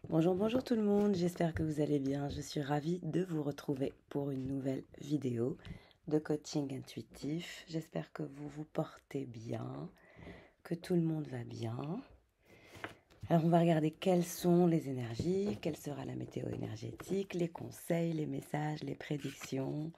Bonjour, bonjour tout le monde, j'espère que vous allez bien. Je suis ravie de vous retrouver pour une nouvelle vidéo de coaching intuitif. J'espère que vous vous portez bien, que tout le monde va bien. Alors on va regarder quelles sont les énergies, quelle sera la météo énergétique, les conseils, les messages, les prédictions.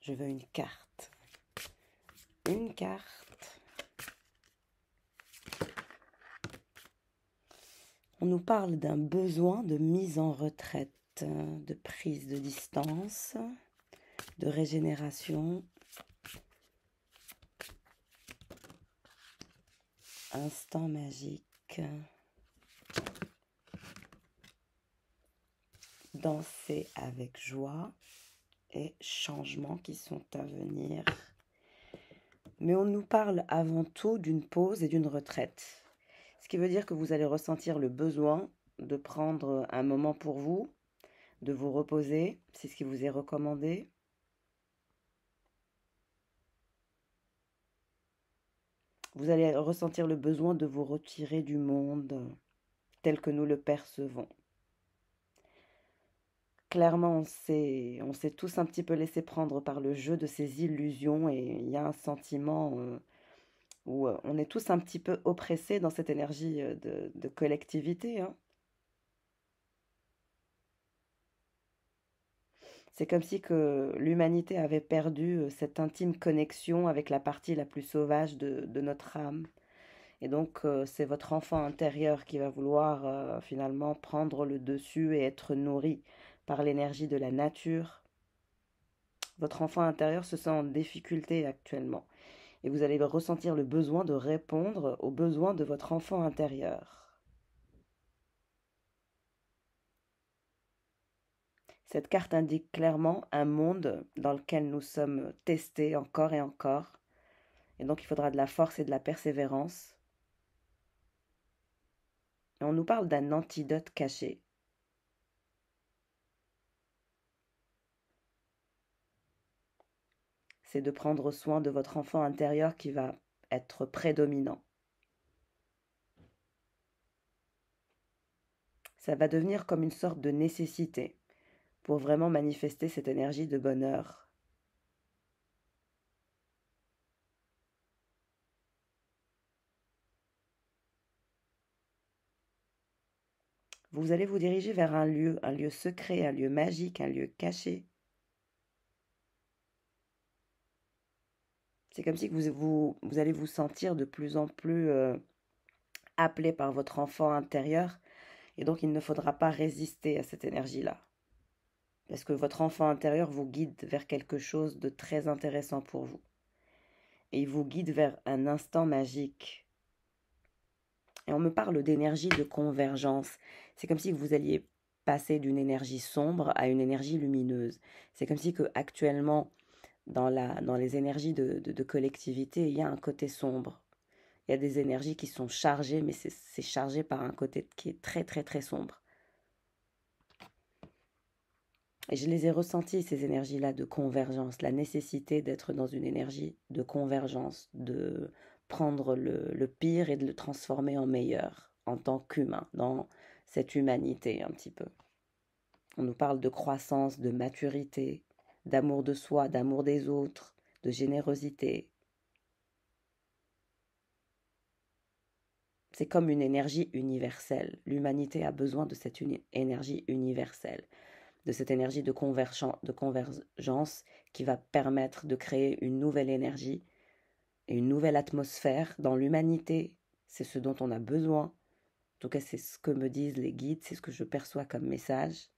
Je veux une carte. Une carte. On nous parle d'un besoin de mise en retraite, de prise de distance, de régénération. Instant magique. Danser avec joie et changements qui sont à venir. Mais on nous parle avant tout d'une pause et d'une retraite. Ce qui veut dire que vous allez ressentir le besoin de prendre un moment pour vous, de vous reposer. C'est ce qui vous est recommandé. Vous allez ressentir le besoin de vous retirer du monde tel que nous le percevons. Clairement, on s'est tous un petit peu laissé prendre par le jeu de ces illusions et il y a un sentiment où on est tous un petit peu oppressés dans cette énergie de collectivité, hein. C'est comme si que l'humanité avait perdu cette intime connexion avec la partie la plus sauvage de notre âme. Et donc, c'est votre enfant intérieur qui va vouloir finalement prendre le dessus et être nourri par l'énergie de la nature. Votre enfant intérieur se sent en difficulté actuellement. Et vous allez ressentir le besoin de répondre aux besoins de votre enfant intérieur. Cette carte indique clairement un monde dans lequel nous sommes testés encore et encore. Et donc il faudra de la force et de la persévérance. Et on nous parle d'un antidote caché. C'est de prendre soin de votre enfant intérieur qui va être prédominant. Ça va devenir comme une sorte de nécessité pour vraiment manifester cette énergie de bonheur. Vous allez vous diriger vers un lieu secret, un lieu magique, un lieu caché. C'est comme si vous allez vous sentir de plus en plus appelé par votre enfant intérieur. Et donc, il ne faudra pas résister à cette énergie-là. Parce que votre enfant intérieur vous guide vers quelque chose de très intéressant pour vous. Et il vous guide vers un instant magique. Et on me parle d'énergie de convergence. C'est comme si vous alliez passer d'une énergie sombre à une énergie lumineuse. C'est comme si que actuellement, dans les énergies de collectivité, il y a un côté sombre. Il y a des énergies qui sont chargées, mais c'est chargé par un côté qui est très très très sombre. Et je les ai ressenties, ces énergies-là de convergence, la nécessité d'être dans une énergie de convergence, de prendre le pire et de le transformer en meilleur, en tant qu'humain, dans cette humanité un petit peu. On nous parle de croissance, de maturité, d'amour de soi, d'amour des autres, de générosité. C'est comme une énergie universelle. L'humanité a besoin de cette énergie universelle, de cette énergie de convergence qui va permettre de créer une nouvelle énergie et une nouvelle atmosphère dans l'humanité. C'est ce dont on a besoin. En tout cas, c'est ce que me disent les guides, c'est ce que je perçois comme message.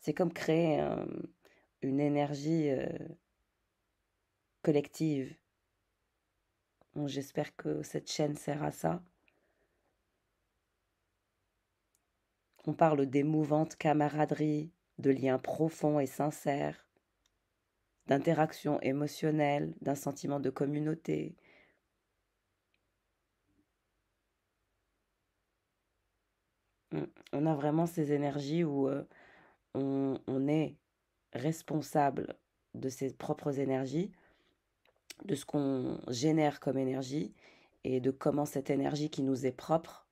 C'est comme créer une énergie collective. Bon, j'espère que cette chaîne sert à ça. On parle d'émouvante camaraderie, de liens profonds et sincères, d'interaction émotionnelle, d'un sentiment de communauté. On a vraiment ces énergies où on est responsable de ses propres énergies, de ce qu'on génère comme énergie et de comment cette énergie qui nous est propre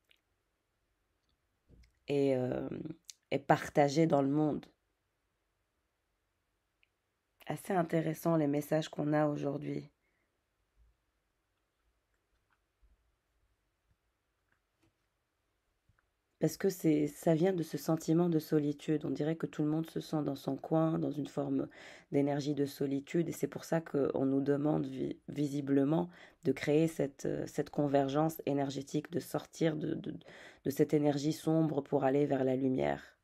est, est partagée dans le monde. Assez intéressant les messages qu'on a aujourd'hui. Parce que ça vient de ce sentiment de solitude. On dirait que tout le monde se sent dans son coin, dans une forme d'énergie de solitude. Et c'est pour ça qu'on nous demande visiblement de créer cette convergence énergétique, de sortir de cette énergie sombre pour aller vers la lumière.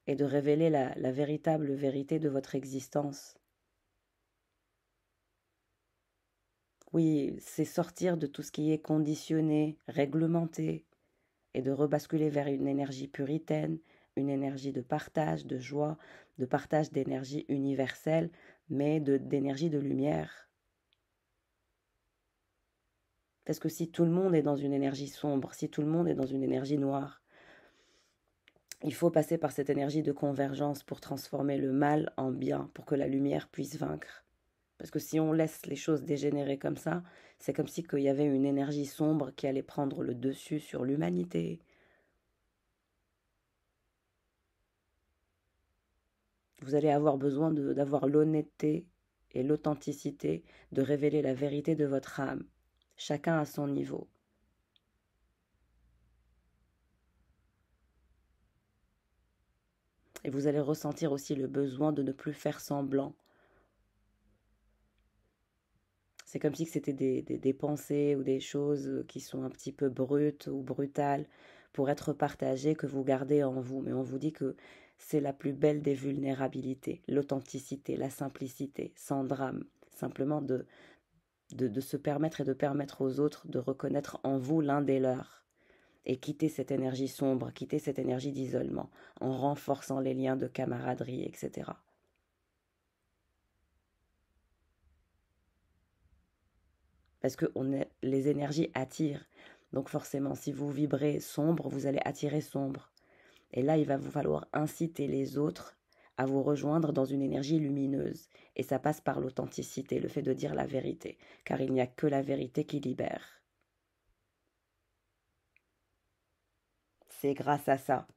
Et de révéler la véritable vérité de votre existence. Oui, c'est sortir de tout ce qui est conditionné, réglementé, et de rebasculer vers une énergie puritaine, une énergie de partage, de joie, de partage d'énergie universelle, mais d'énergie de lumière. Parce que si tout le monde est dans une énergie sombre, si tout le monde est dans une énergie noire, il faut passer par cette énergie de convergence pour transformer le mal en bien, pour que la lumière puisse vaincre. Parce que si on laisse les choses dégénérer comme ça, c'est comme si qu'il y avait une énergie sombre qui allait prendre le dessus sur l'humanité. Vous allez avoir besoin d'avoir l'honnêteté et l'authenticité de révéler la vérité de votre âme, chacun à son niveau. Et vous allez ressentir aussi le besoin de ne plus faire semblant. C'est comme si c'était des pensées ou des choses qui sont un petit peu brutes ou brutales pour être partagées que vous gardez en vous. Mais on vous dit que c'est la plus belle des vulnérabilités, l'authenticité, la simplicité, sans drame. Simplement de se permettre et de permettre aux autres de reconnaître en vous l'un des leurs. Et quitter cette énergie sombre, quitter cette énergie d'isolement, en renforçant les liens de camaraderie, etc. Parce que les énergies attirent. Donc forcément, si vous vibrez sombre, vous allez attirer sombre. Et là, il va vous falloir inciter les autres à vous rejoindre dans une énergie lumineuse. Et ça passe par l'authenticité, le fait de dire la vérité. Car il n'y a que la vérité qui libère. C'est grâce à ça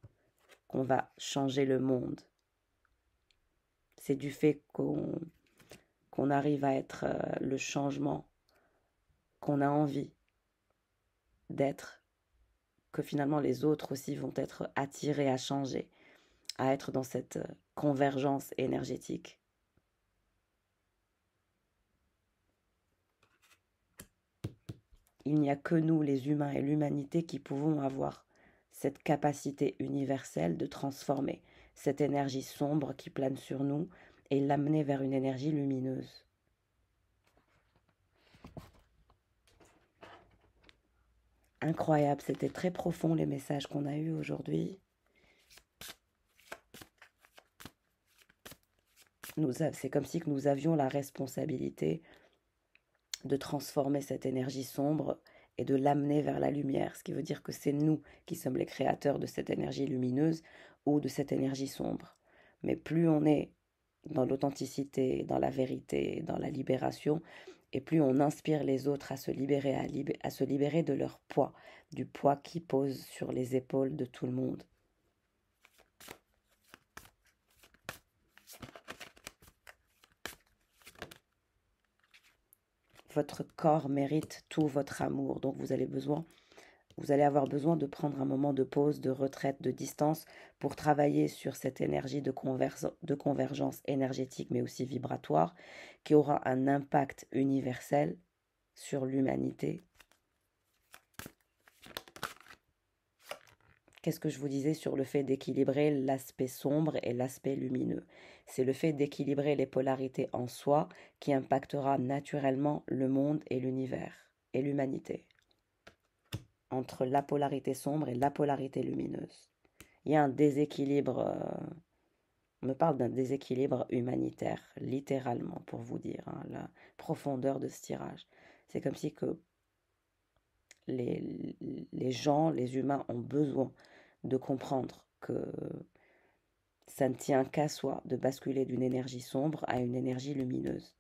qu'on va changer le monde. C'est du fait qu'on arrive à être le changement qu'on a envie d'être, que finalement les autres aussi vont être attirés à changer, à être dans cette convergence énergétique. Il n'y a que nous, les humains et l'humanité, qui pouvons avoir cette capacité universelle de transformer cette énergie sombre qui plane sur nous et l'amener vers une énergie lumineuse. Incroyable, c'était très profond les messages qu'on a eus aujourd'hui. C'est comme si que nous avions la responsabilité de transformer cette énergie sombre et de l'amener vers la lumière, ce qui veut dire que c'est nous qui sommes les créateurs de cette énergie lumineuse ou de cette énergie sombre. Mais plus on est dans l'authenticité, dans la vérité, dans la libération, et plus on inspire les autres à se libérer, à se libérer de leur poids, du poids qui pose sur les épaules de tout le monde. Votre corps mérite tout votre amour, donc vous allez avoir besoin de prendre un moment de pause, de retraite, de distance pour travailler sur cette énergie de convergence énergétique mais aussi vibratoire qui aura un impact universel sur l'humanité. Qu'est-ce que je vous disais sur le fait d'équilibrer l'aspect sombre et l'aspect lumineux? C'est le fait d'équilibrer les polarités en soi qui impactera naturellement le monde et l'univers et l'humanité, entre la polarité sombre et la polarité lumineuse. Il y a un déséquilibre, on me parle d'un déséquilibre humanitaire, littéralement, pour vous dire, hein, la profondeur de ce tirage. C'est comme si que les gens, les humains ont besoin de comprendre que ça ne tient qu'à soi de basculer d'une énergie sombre à une énergie lumineuse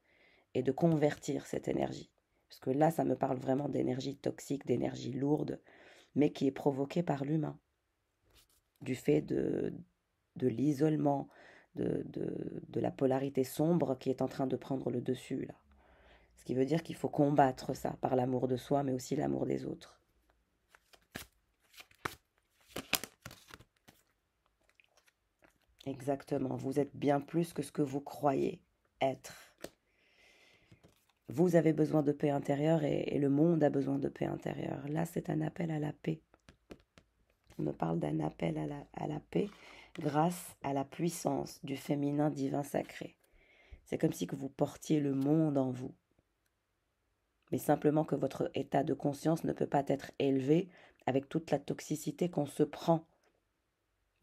et de convertir cette énergie. Parce que là, ça me parle vraiment d'énergie toxique, d'énergie lourde, mais qui est provoquée par l'humain, du fait de l'isolement, de la polarité sombre qui est en train de prendre le dessus, là. Ce qui veut dire qu'il faut combattre ça par l'amour de soi, mais aussi l'amour des autres. Exactement, vous êtes bien plus que ce que vous croyez être. Vous avez besoin de paix intérieure et le monde a besoin de paix intérieure. Là, c'est un appel à la paix. On me parle d'un appel à la paix grâce à la puissance du féminin divin sacré. C'est comme si que vous portiez le monde en vous. Mais simplement que votre état de conscience ne peut pas être élevé avec toute la toxicité qu'on se prend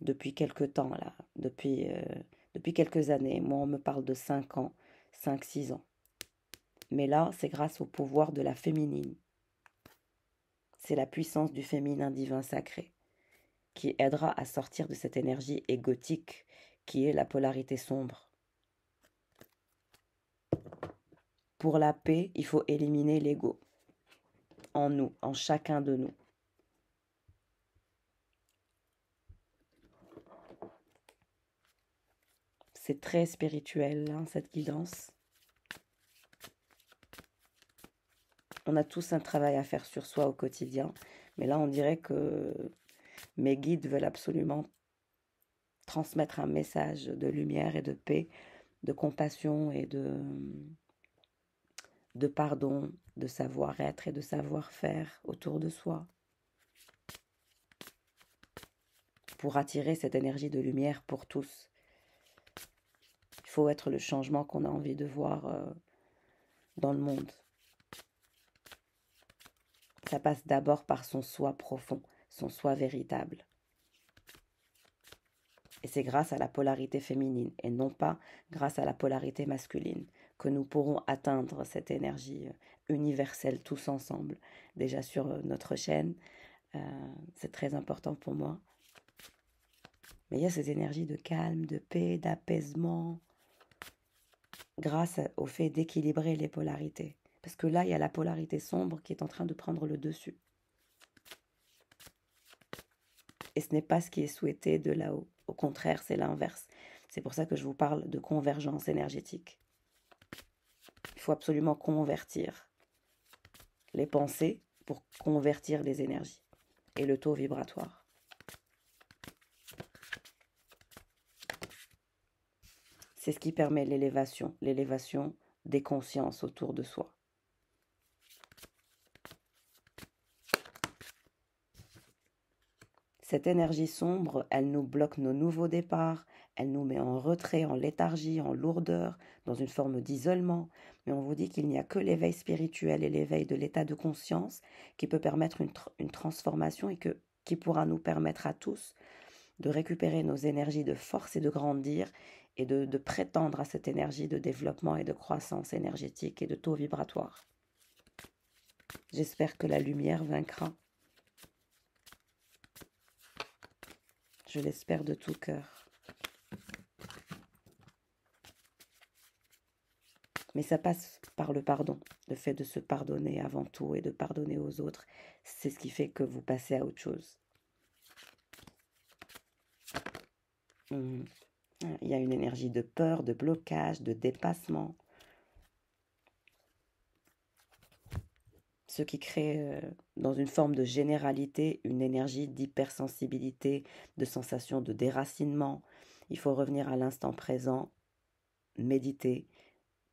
depuis quelque temps, là, depuis quelques années. Moi, on me parle de 5 ans, 5, 6 ans. Mais là, c'est grâce au pouvoir de la féminine. C'est la puissance du féminin divin sacré qui aidera à sortir de cette énergie égotique qui est la polarité sombre. Pour la paix, il faut éliminer l'ego en nous, en chacun de nous. C'est très spirituel, hein, cette guidance. On a tous un travail à faire sur soi au quotidien, mais là, on dirait que mes guides veulent absolument transmettre un message de lumière et de paix, de compassion et de pardon, de savoir-être et de savoir-faire autour de soi, pour attirer cette énergie de lumière pour tous. Il faut être le changement qu'on a envie de voir dans le monde. Ça passe d'abord par son soi profond, son soi véritable. Et c'est grâce à la polarité féminine et non pas grâce à la polarité masculine que nous pourrons atteindre cette énergie universelle tous ensemble. Déjà sur notre chaîne, c'est très important pour moi. Mais il y a ces énergies de calme, de paix, d'apaisement, grâce au fait d'équilibrer les polarités. Parce que là, il y a la polarité sombre qui est en train de prendre le dessus. Et ce n'est pas ce qui est souhaité de là-haut. Au contraire, c'est l'inverse. C'est pour ça que je vous parle de convergence énergétique. Il faut absolument convertir les pensées pour convertir les énergies et le taux vibratoire. C'est ce qui permet l'élévation des consciences autour de soi. Cette énergie sombre, elle nous bloque nos nouveaux départs, elle nous met en retrait, en léthargie, en lourdeur, dans une forme d'isolement. Mais on vous dit qu'il n'y a que l'éveil spirituel et l'éveil de l'état de conscience qui peut permettre une transformation et qui pourra nous permettre à tous de récupérer nos énergies de force et de grandir et de prétendre à cette énergie de développement et de croissance énergétique et de taux vibratoire. J'espère que la lumière vaincra. Je l'espère de tout cœur. Mais ça passe par le pardon, le fait de se pardonner avant tout et de pardonner aux autres. C'est ce qui fait que vous passez à autre chose. Il y a une énergie de peur, de blocage, de dépassement. Ce qui crée dans une forme de généralité une énergie d'hypersensibilité, de sensation de déracinement. Il faut revenir à l'instant présent, méditer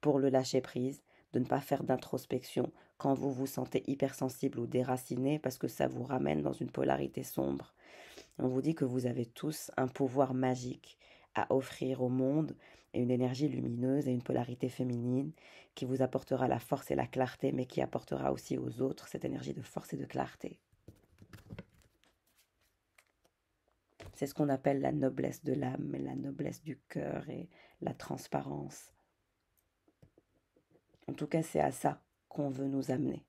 pour le lâcher prise, de ne pas faire d'introspection quand vous vous sentez hypersensible ou déraciné parce que ça vous ramène dans une polarité sombre. On vous dit que vous avez tous un pouvoir magique à offrir au monde et une énergie lumineuse et une polarité féminine qui vous apportera la force et la clarté, mais qui apportera aussi aux autres cette énergie de force et de clarté. C'est ce qu'on appelle la noblesse de l'âme, la noblesse du cœur et la transparence. En tout cas, c'est à ça qu'on veut nous amener.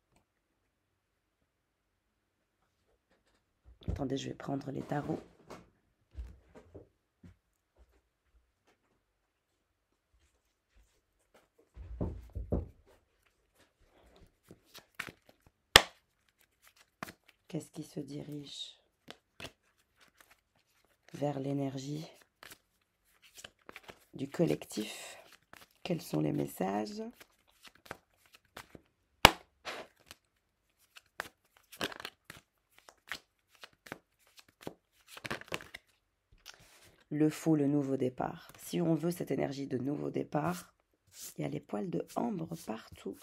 Attendez, je vais prendre les tarots. Qu'est-ce qui se dirige vers l'énergie du collectif? Quels sont les messages? Le faux, le nouveau départ. Si on veut cette énergie de nouveau départ, il y a les poils de ambre partout.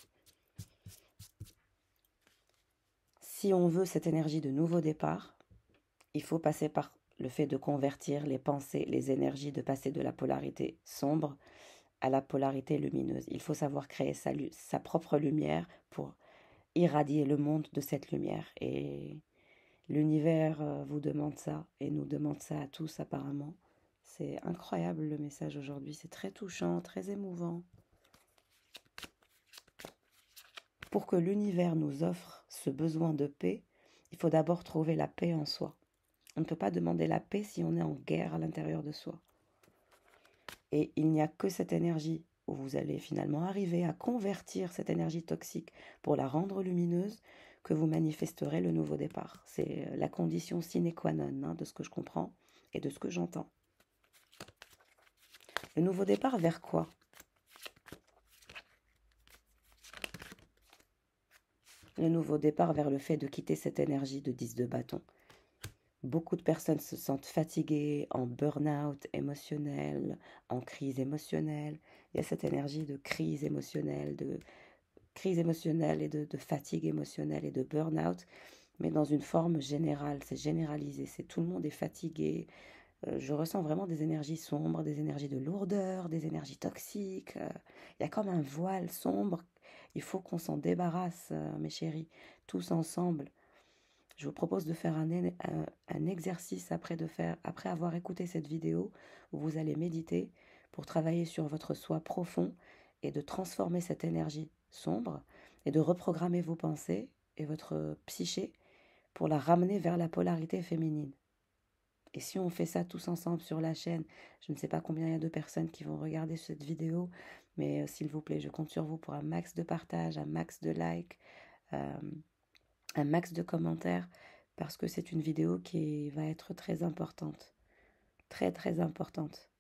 Si on veut cette énergie de nouveau départ, il faut passer par le fait de convertir les pensées, les énergies, de passer de la polarité sombre à la polarité lumineuse. Il faut savoir créer sa propre lumière pour irradier le monde de cette lumière. Et l'univers vous demande ça et nous demande ça à tous apparemment. C'est incroyable le message aujourd'hui, c'est très touchant, très émouvant. Pour que l'univers nous offre ce besoin de paix, il faut d'abord trouver la paix en soi. On ne peut pas demander la paix si on est en guerre à l'intérieur de soi. Et il n'y a que cette énergie où vous allez finalement arriver à convertir cette énergie toxique pour la rendre lumineuse que vous manifesterez le nouveau départ. C'est la condition sine qua non de ce que je comprends et de ce que j'entends. Le nouveau départ vers quoi? Le nouveau départ vers le fait de quitter cette énergie de 10 de bâton. Beaucoup de personnes se sentent fatiguées, en burn-out émotionnel, en crise émotionnelle. Il y a cette énergie de crise émotionnelle et de fatigue émotionnelle et de burn-out, mais dans une forme générale, c'est généralisé, tout le monde est fatigué. Je ressens vraiment des énergies sombres, des énergies de lourdeur, des énergies toxiques. Il y a comme un voile sombre. Il faut qu'on s'en débarrasse, mes chéris, tous ensemble. Je vous propose de faire un exercice après avoir écouté cette vidéo où vous allez méditer pour travailler sur votre soi profond et de transformer cette énergie sombre et de reprogrammer vos pensées et votre psyché pour la ramener vers la polarité féminine. Et si on fait ça tous ensemble sur la chaîne, je ne sais pas combien il y a de personnes qui vont regarder cette vidéo, mais s'il vous plaît, je compte sur vous pour un max de partage, un max de likes, un max de commentaires, parce que c'est une vidéo qui va être très importante. Très, très importante.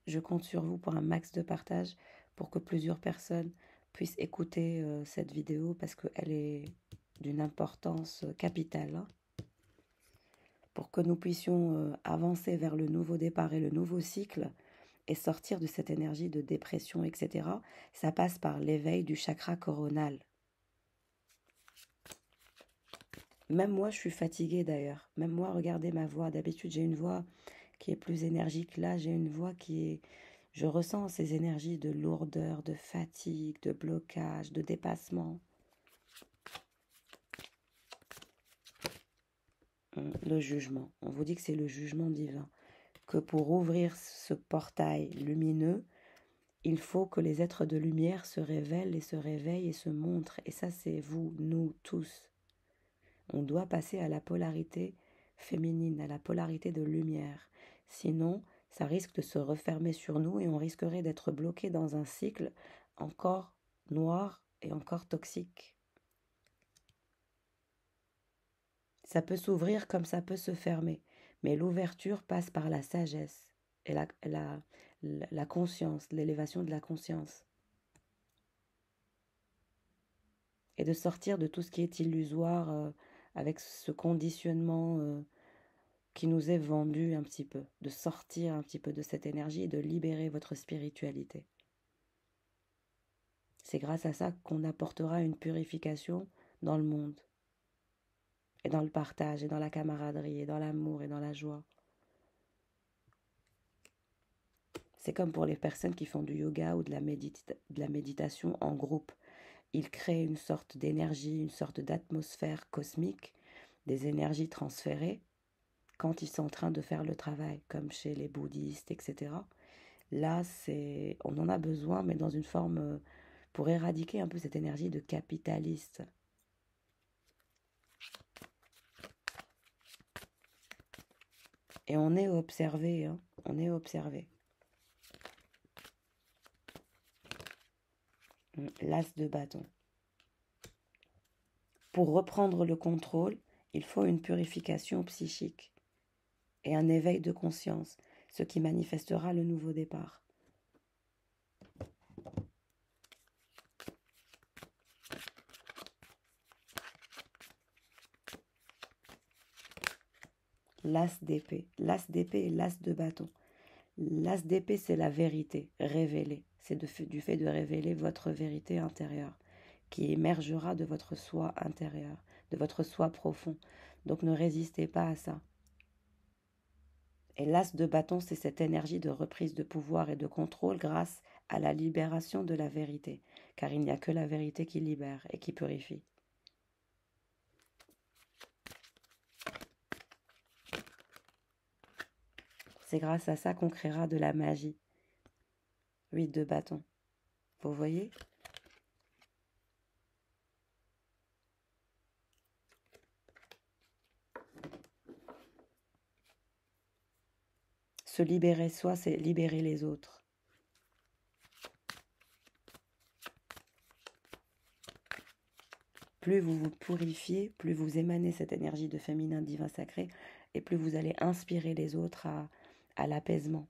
Je compte sur vous pour un max de partage, pour que plusieurs personnes puissent écouter cette vidéo, parce qu'elle est d'une importance capitale, hein. Pour que nous puissions avancer vers le nouveau départ et le nouveau cycle et sortir de cette énergie de dépression, etc., ça passe par l'éveil du chakra coronal. Même moi, je suis fatiguée d'ailleurs. Même moi, regardez ma voix. D'habitude, j'ai une voix qui est plus énergique. Là, j'ai une voix qui est... Je ressens ces énergies de lourdeur, de fatigue, de blocage, de dépassement. Le jugement. On vous dit que c'est le jugement divin. Que pour ouvrir ce portail lumineux, il faut que les êtres de lumière se révèlent et se réveillent et se montrent. Et ça, c'est vous, nous, tous. On doit passer à la polarité féminine, à la polarité de lumière. Sinon, ça risque de se refermer sur nous et on risquerait d'être bloqué dans un cycle encore noir et encore toxique. Ça peut s'ouvrir comme ça peut se fermer, mais l'ouverture passe par la sagesse et la conscience, l'élévation de la conscience. Et de sortir de tout ce qui est illusoire avec ce conditionnement qui nous est vendu un petit peu, de sortir un petit peu de cette énergie et de libérer votre spiritualité. C'est grâce à ça qu'on apportera une purification dans le monde, et dans le partage, et dans la camaraderie, et dans l'amour, et dans la joie. C'est comme pour les personnes qui font du yoga ou de la méditation en groupe. Ils créent une sorte d'énergie, une sorte d'atmosphère cosmique, des énergies transférées. quand ils sont en train de faire le travail, comme chez les bouddhistes, etc. Là, on en a besoin, mais dans une forme pour éradiquer un peu cette énergie de capitaliste. Et on est observé, hein, on est observé. L'as de bâton. Pour reprendre le contrôle, il faut une purification psychique et un éveil de conscience, ce qui manifestera le nouveau départ. L'as d'épée. L'as d'épée et l'as de bâton. L'as d'épée, c'est la vérité révélée. C'est du fait de révéler votre vérité intérieure, qui émergera de votre soi intérieur, de votre soi profond. Donc ne résistez pas à ça. Et l'as de bâton, c'est cette énergie de reprise de pouvoir et de contrôle grâce à la libération de la vérité, car il n'y a que la vérité qui libère et qui purifie. C'est grâce à ça qu'on créera de la magie. 8 de bâton. Vous voyez ? Se libérer soi, c'est libérer les autres. Plus vous vous purifiez, plus vous émanez cette énergie de féminin divin sacré, et plus vous allez inspirer les autres à l'apaisement.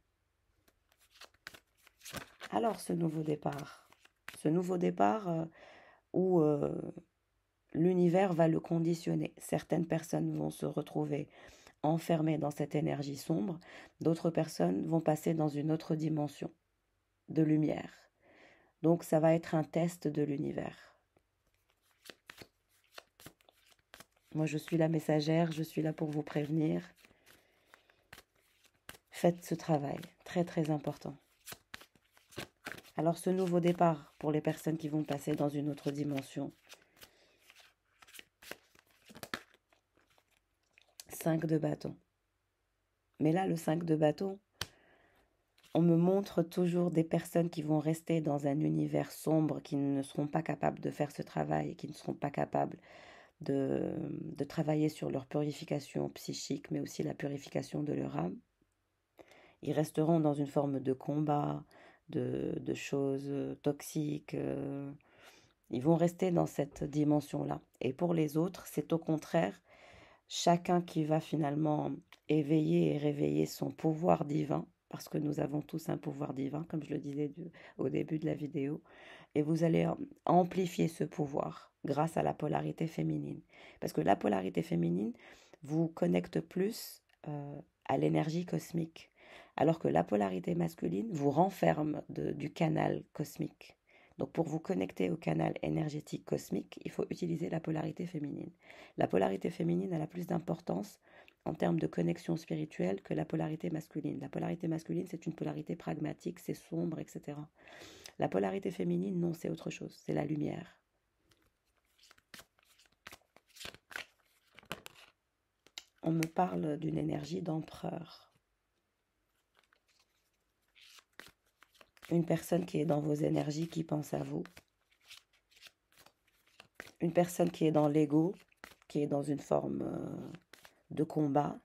Alors ce nouveau départ où l'univers va le conditionner. Certaines personnes vont se retrouver enfermées dans cette énergie sombre, d'autres personnes vont passer dans une autre dimension de lumière. Donc ça va être un test de l'univers. Moi je suis la messagère, je suis là pour vous prévenir. Faites ce travail, très très important. Alors ce nouveau départ pour les personnes qui vont passer dans une autre dimension. 5 de bâton. Mais là, le 5 de bâton, on me montre toujours des personnes qui vont rester dans un univers sombre, qui ne seront pas capables de faire ce travail, qui ne seront pas capables de travailler sur leur purification psychique, mais aussi la purification de leur âme. Ils resteront dans une forme de combat, de choses toxiques. Ils vont rester dans cette dimension-là. Et pour les autres, c'est au contraire chacun qui va finalement éveiller et réveiller son pouvoir divin, parce que nous avons tous un pouvoir divin, comme je le disais au début de la vidéo, et vous allez amplifier ce pouvoir grâce à la polarité féminine. Parce que la polarité féminine vous connecte plus à l'énergie cosmique, alors que la polarité masculine vous renferme du canal cosmique. Donc pour vous connecter au canal énergétique cosmique, il faut utiliser la polarité féminine. La polarité féminine elle a plus d'importance en termes de connexion spirituelle que la polarité masculine. La polarité masculine, c'est une polarité pragmatique, c'est sombre, etc. La polarité féminine, non, c'est autre chose, c'est la lumière. On me parle d'une énergie d'empereur. Une personne qui est dans vos énergies, qui pense à vous. Une personne qui est dans l'ego, qui est dans une forme de combat.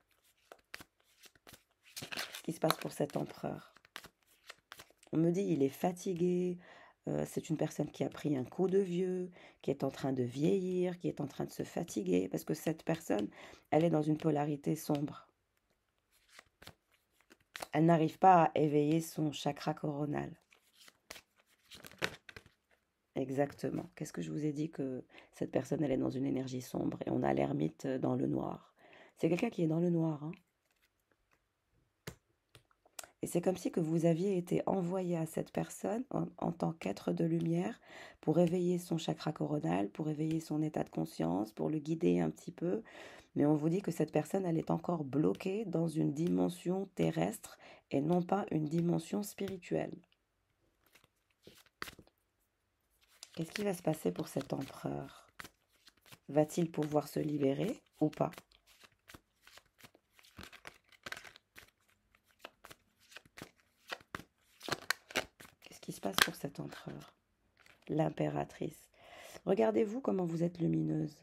Qu'est-ce qui se passe pour cet empereur? On me dit il est fatigué, c'est une personne qui a pris un coup de vieux, qui est en train de vieillir, qui est en train de se fatiguer, parce que cette personne, elle est dans une polarité sombre. Elle n'arrive pas à éveiller son chakra coronal. Exactement. Qu'est-ce que je vous ai dit que cette personne, elle est dans une énergie sombre et on a l'ermite dans le noir. C'est quelqu'un qui est dans le noir. Hein. Et c'est comme si que vous aviez été envoyé à cette personne en tant qu'être de lumière pour éveiller son chakra coronal, pour éveiller son état de conscience, pour le guider un petit peu. Mais on vous dit que cette personne, elle est encore bloquée dans une dimension terrestre et non pas une dimension spirituelle. Qu'est-ce qui va se passer pour cet empereur? Va-t-il pouvoir se libérer ou pas? qui se passe pour cet empereur? L'impératrice. Regardez-vous comment vous êtes lumineuse.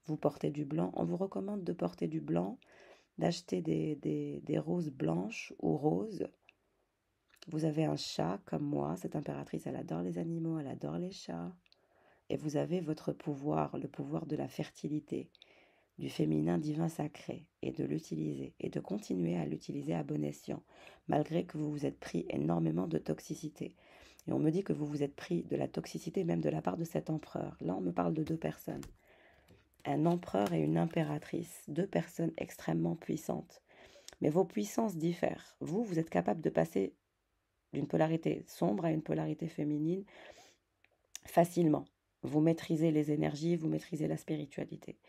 Vous portez du blanc. On vous recommande de porter du blanc, d'acheter des roses blanches ou roses. Vous avez un chat comme moi. Cette impératrice, elle adore les animaux, elle adore les chats. Et vous avez votre pouvoir, le pouvoir de la fertilité, du féminin divin sacré, et de l'utiliser, et de continuer à l'utiliser à bon escient, malgré que vous vous êtes pris énormément de toxicité. Et on me dit que vous vous êtes pris de la toxicité même de la part de cet empereur. Là, on me parle de 2 personnes. Un empereur et une impératrice, 2 personnes extrêmement puissantes. Mais vos puissances diffèrent. Vous, vous êtes capable de passer d'une polarité sombre à une polarité féminine facilement. Vous maîtrisez les énergies, vous maîtrisez la spiritualité.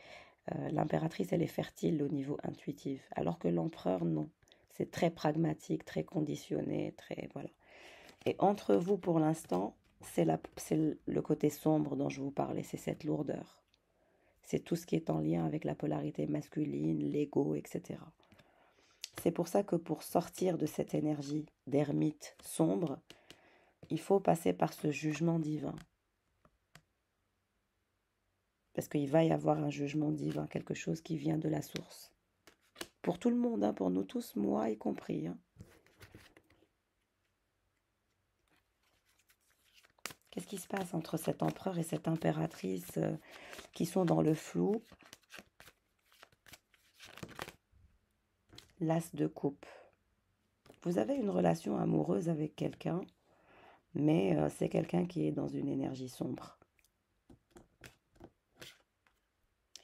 L'impératrice, elle est fertile au niveau intuitif, alors que l'empereur, non. C'est très pragmatique, très conditionné, très... Voilà. Et entre vous, pour l'instant, c'est le côté sombre dont je vous parlais, c'est cette lourdeur. C'est tout ce qui est en lien avec la polarité masculine, l'ego, etc. C'est pour ça que pour sortir de cette énergie d'ermite sombre, il faut passer par ce jugement divin. Parce qu'il va y avoir un jugement divin, quelque chose qui vient de la source. Pour tout le monde, hein, pour nous tous, moi y compris. Hein. Qu'est-ce qui se passe entre cet empereur et cette impératrice qui sont dans le flou? L'as de coupe. Vous avez une relation amoureuse avec quelqu'un, mais c'est quelqu'un qui est dans une énergie sombre.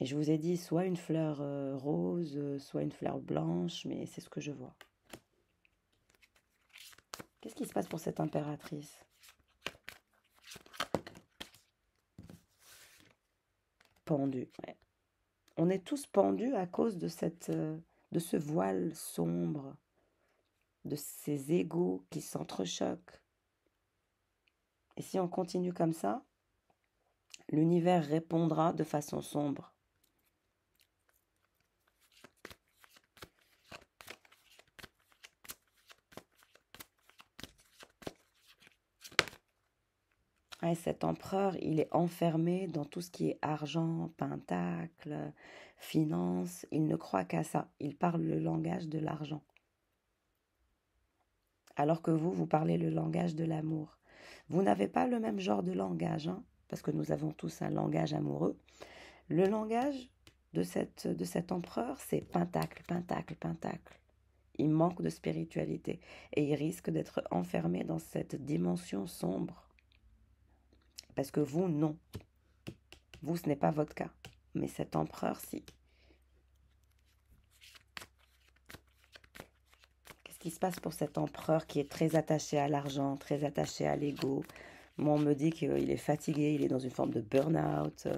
Et je vous ai dit soit une fleur rose, soit une fleur blanche, mais c'est ce que je vois. Qu'est-ce qui se passe pour cette impératrice? Pendue, ouais. On est tous pendus à cause de ce voile sombre, de ces égos qui s'entrechoquent. Et si on continue comme ça, l'univers répondra de façon sombre. Ouais, cet empereur, il est enfermé dans tout ce qui est argent, pentacle, finance. Il ne croit qu'à ça. Il parle le langage de l'argent. Alors que vous parlez le langage de l'amour. Vous n'avez pas le même genre de langage, hein, parce que nous avons tous un langage amoureux. Le langage de cet empereur, c'est pentacle, pentacle, pentacle. Il manque de spiritualité et il risque d'être enfermé dans cette dimension sombre. Parce que vous, non. Vous, ce n'est pas votre cas. Mais cet empereur, si. Qu'est-ce qui se passe pour cet empereur qui est très attaché à l'argent, très attaché à l'ego? Moi, on me dit qu'il est fatigué, il est dans une forme de burn-out.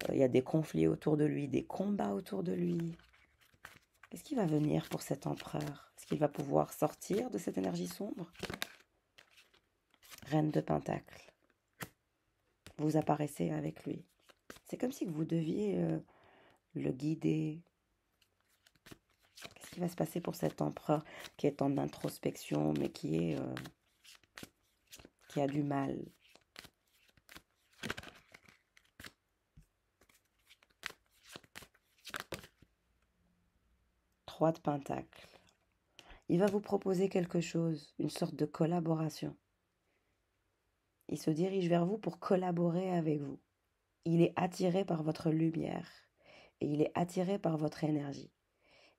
Il y a des conflits autour de lui, des combats autour de lui. Qu'est-ce qui va venir pour cet empereur? Est-ce qu'il va pouvoir sortir de cette énergie sombre? Reine de Pentacle. Vous apparaissez avec lui. C'est comme si vous deviez le guider. Qu'est-ce qui va se passer pour cet empereur qui est en introspection, mais qui a du mal? Trois de Pentacle. Il va vous proposer quelque chose, une sorte de collaboration. Il se dirige vers vous pour collaborer avec vous. Il est attiré par votre lumière et il est attiré par votre énergie.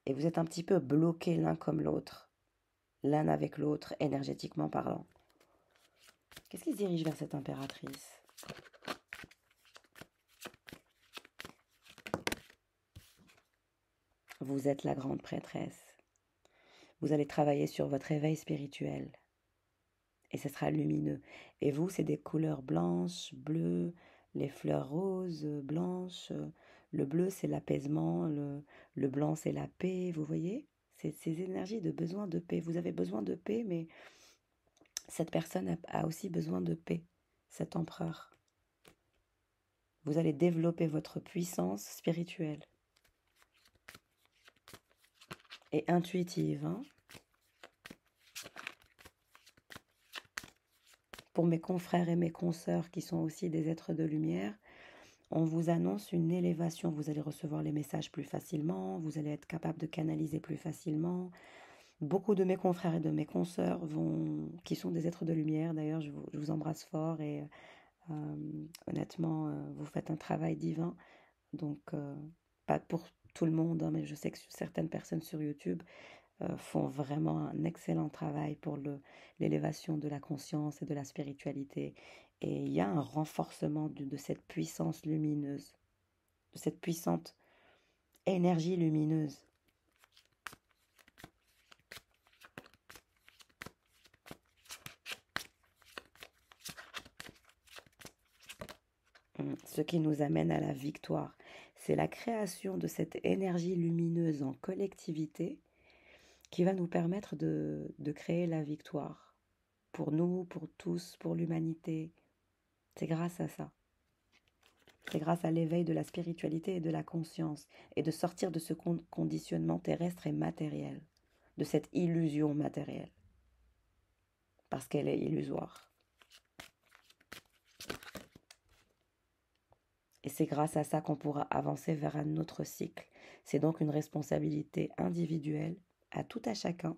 Et vous êtes un petit peu bloqués l'un comme l'autre, l'un avec l'autre, énergétiquement parlant. Qu'est-ce qui se dirige vers cette impératrice? Vous êtes la grande prêtresse. Vous allez travailler sur votre éveil spirituel. Et ce sera lumineux. Et vous, c'est des couleurs blanches, bleues, les fleurs roses, blanches. Le bleu, c'est l'apaisement. Le blanc, c'est la paix. Vous voyez? C'est ces énergies de besoin de paix. Vous avez besoin de paix, mais cette personne a aussi besoin de paix, cet empereur. Vous allez développer votre puissance spirituelle et intuitive, hein? Pour mes confrères et mes consoeurs qui sont aussi des êtres de lumière, on vous annonce une élévation. Vous allez recevoir les messages plus facilement, vous allez être capable de canaliser plus facilement. Beaucoup de mes confrères et de mes consoeurs qui sont des êtres de lumière, d'ailleurs, je vous embrasse fort et honnêtement, vous faites un travail divin. Donc, pas pour tout le monde, hein, mais je sais que certaines personnes sur YouTube font vraiment un excellent travail pour l'élévation de la conscience et de la spiritualité. Et il y a un renforcement de cette puissance lumineuse, de cette puissante énergie lumineuse. Ce qui nous amène à la victoire. C'est la création de cette énergie lumineuse en collectivité qui va nous permettre de créer la victoire. Pour nous, pour tous, pour l'humanité. C'est grâce à ça. C'est grâce à l'éveil de la spiritualité et de la conscience et de sortir de ce conditionnement terrestre et matériel, de cette illusion matérielle, parce qu'elle est illusoire. Et c'est grâce à ça qu'on pourra avancer vers un autre cycle. C'est donc une responsabilité individuelle, à tout à chacun,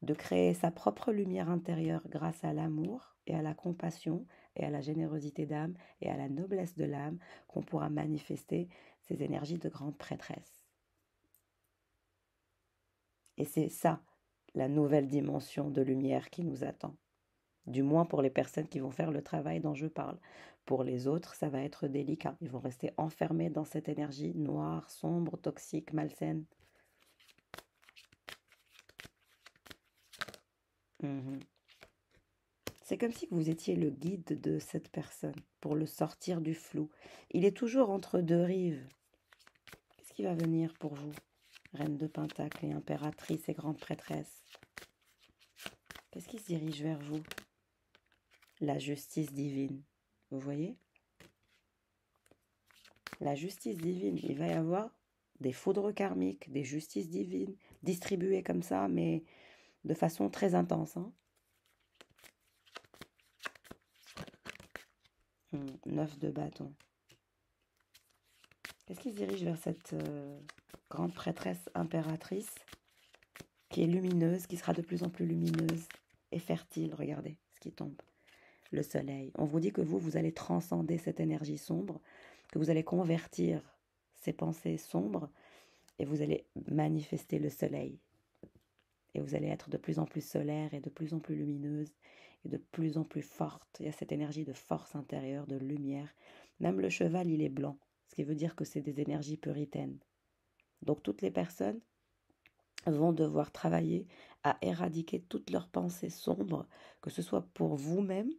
de créer sa propre lumière intérieure grâce à l'amour et à la compassion et à la générosité d'âme et à la noblesse de l'âme qu'on pourra manifester ces énergies de grande prêtresse. Et c'est ça, la nouvelle dimension de lumière qui nous attend. Du moins pour les personnes qui vont faire le travail dont je parle. Pour les autres, ça va être délicat. Ils vont rester enfermés dans cette énergie noire, sombre, toxique, malsaine. C'est comme si vous étiez le guide de cette personne pour le sortir du flou. Il est toujours entre deux rives. Qu'est-ce qui va venir pour vous? Reine de Pentacle et impératrice et grande prêtresse. Qu'est-ce qui se dirige vers vous? La justice divine. Vous voyez? La justice divine. Il va y avoir des foudres karmiques, des justices divines, distribuées comme ça, mais de façon très intense. 9 de bâton. Qu'est-ce qui se dirige vers cette grande prêtresse impératrice qui est lumineuse, qui sera de plus en plus lumineuse et fertile? Regardez ce qui tombe. Le soleil. On vous dit que vous allez transcender cette énergie sombre, que vous allez convertir ces pensées sombres et vous allez manifester le soleil. Et vous allez être de plus en plus solaire et de plus en plus lumineuse et de plus en plus forte. Il y a cette énergie de force intérieure, de lumière. Même le cheval, il est blanc, ce qui veut dire que c'est des énergies puritaines. Donc toutes les personnes vont devoir travailler à éradiquer toutes leurs pensées sombres, que ce soit pour vous-même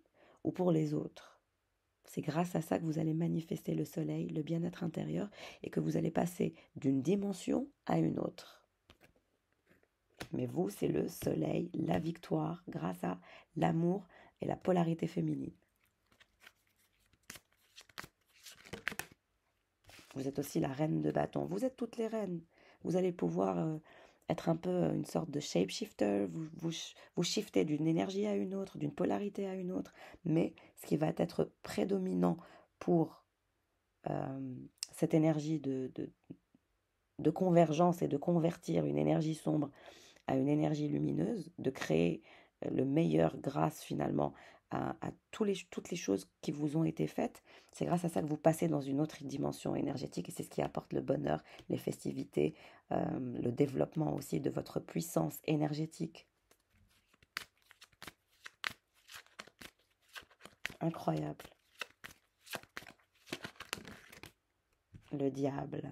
ou pour les autres. C'est grâce à ça que vous allez manifester le soleil, le bien-être intérieur, et que vous allez passer d'une dimension à une autre. Mais vous, c'est le soleil, la victoire, grâce à l'amour et la polarité féminine. Vous êtes aussi la reine de bâton. Vous êtes toutes les reines. Vous allez pouvoir être un peu une sorte de shapeshifter. Vous shiftez d'une énergie à une autre, d'une polarité à une autre. Mais ce qui va être prédominant pour cette énergie de convergence et de convertir une énergie sombre à une énergie lumineuse, de créer le meilleur grâce finalement à toutes les choses qui vous ont été faites. C'est grâce à ça que vous passez dans une autre dimension énergétique et c'est ce qui apporte le bonheur, les festivités, le développement aussi de votre puissance énergétique. Incroyable. Le diable.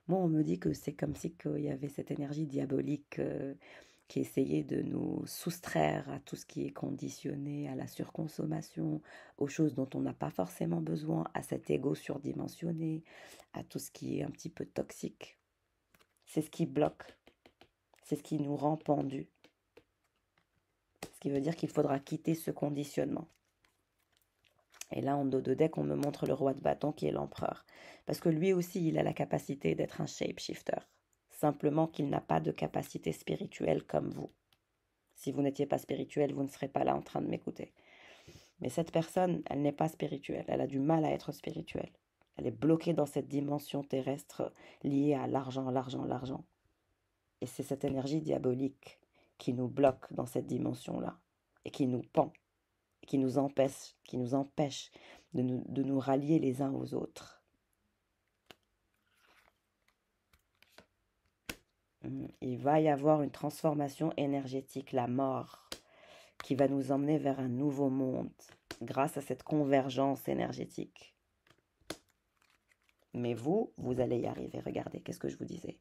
Moi, on me dit que c'est comme si qu'il y avait cette énergie diabolique qui essayait de nous soustraire à tout ce qui est conditionné, à la surconsommation, aux choses dont on n'a pas forcément besoin, à cet ego surdimensionné, à tout ce qui est un petit peu toxique. C'est ce qui bloque, c'est ce qui nous rend pendus. Ce qui veut dire qu'il faudra quitter ce conditionnement. Et là, en dos de deck, on me montre le roi de bâton qui est l'empereur. Parce que lui aussi, il a la capacité d'être un shapeshifter. Simplement qu'il n'a pas de capacité spirituelle comme vous. Si vous n'étiez pas spirituel, vous ne serez pas là en train de m'écouter. Mais cette personne, elle n'est pas spirituelle. Elle a du mal à être spirituelle. Elle est bloquée dans cette dimension terrestre liée à l'argent, l'argent, l'argent. Et c'est cette énergie diabolique qui nous bloque dans cette dimension-là et qui nous pend, et qui nous empêche de nous rallier les uns aux autres. Il va y avoir une transformation énergétique, la mort, qui va nous emmener vers un nouveau monde grâce à cette convergence énergétique. Mais vous allez y arriver. Regardez, qu'est-ce que je vous disais?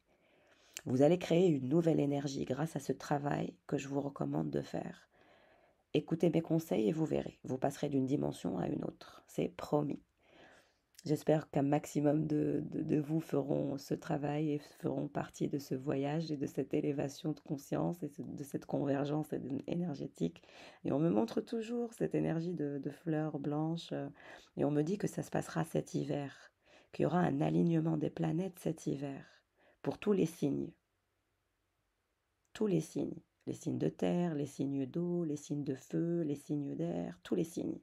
Vous allez créer une nouvelle énergie grâce à ce travail que je vous recommande de faire. Écoutez mes conseils et vous verrez. Vous passerez d'une dimension à une autre. C'est promis. J'espère qu'un maximum de vous feront ce travail et feront partie de ce voyage et de cette élévation de conscience et de cette convergence énergétique. Et on me montre toujours cette énergie de fleurs blanches et on me dit que ça se passera cet hiver, qu'il y aura un alignement des planètes cet hiver pour tous les signes. Tous les signes de terre, les signes d'eau, les signes de feu, les signes d'air, tous les signes.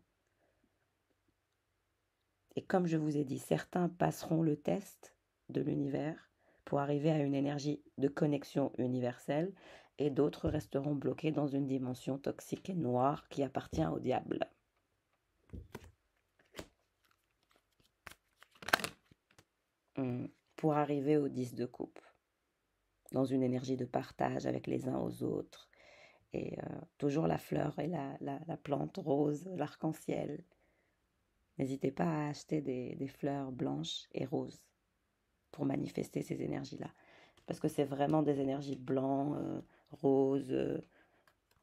Et comme je vous ai dit, certains passeront le test de l'univers pour arriver à une énergie de connexion universelle et d'autres resteront bloqués dans une dimension toxique et noire qui appartient au diable. Pour arriver au 10 de coupe, dans une énergie de partage avec les uns aux autres. Et toujours la fleur et la plante rose, l'arc-en-ciel. N'hésitez pas à acheter des fleurs blanches et roses pour manifester ces énergies-là. Parce que c'est vraiment des énergies blancs, roses,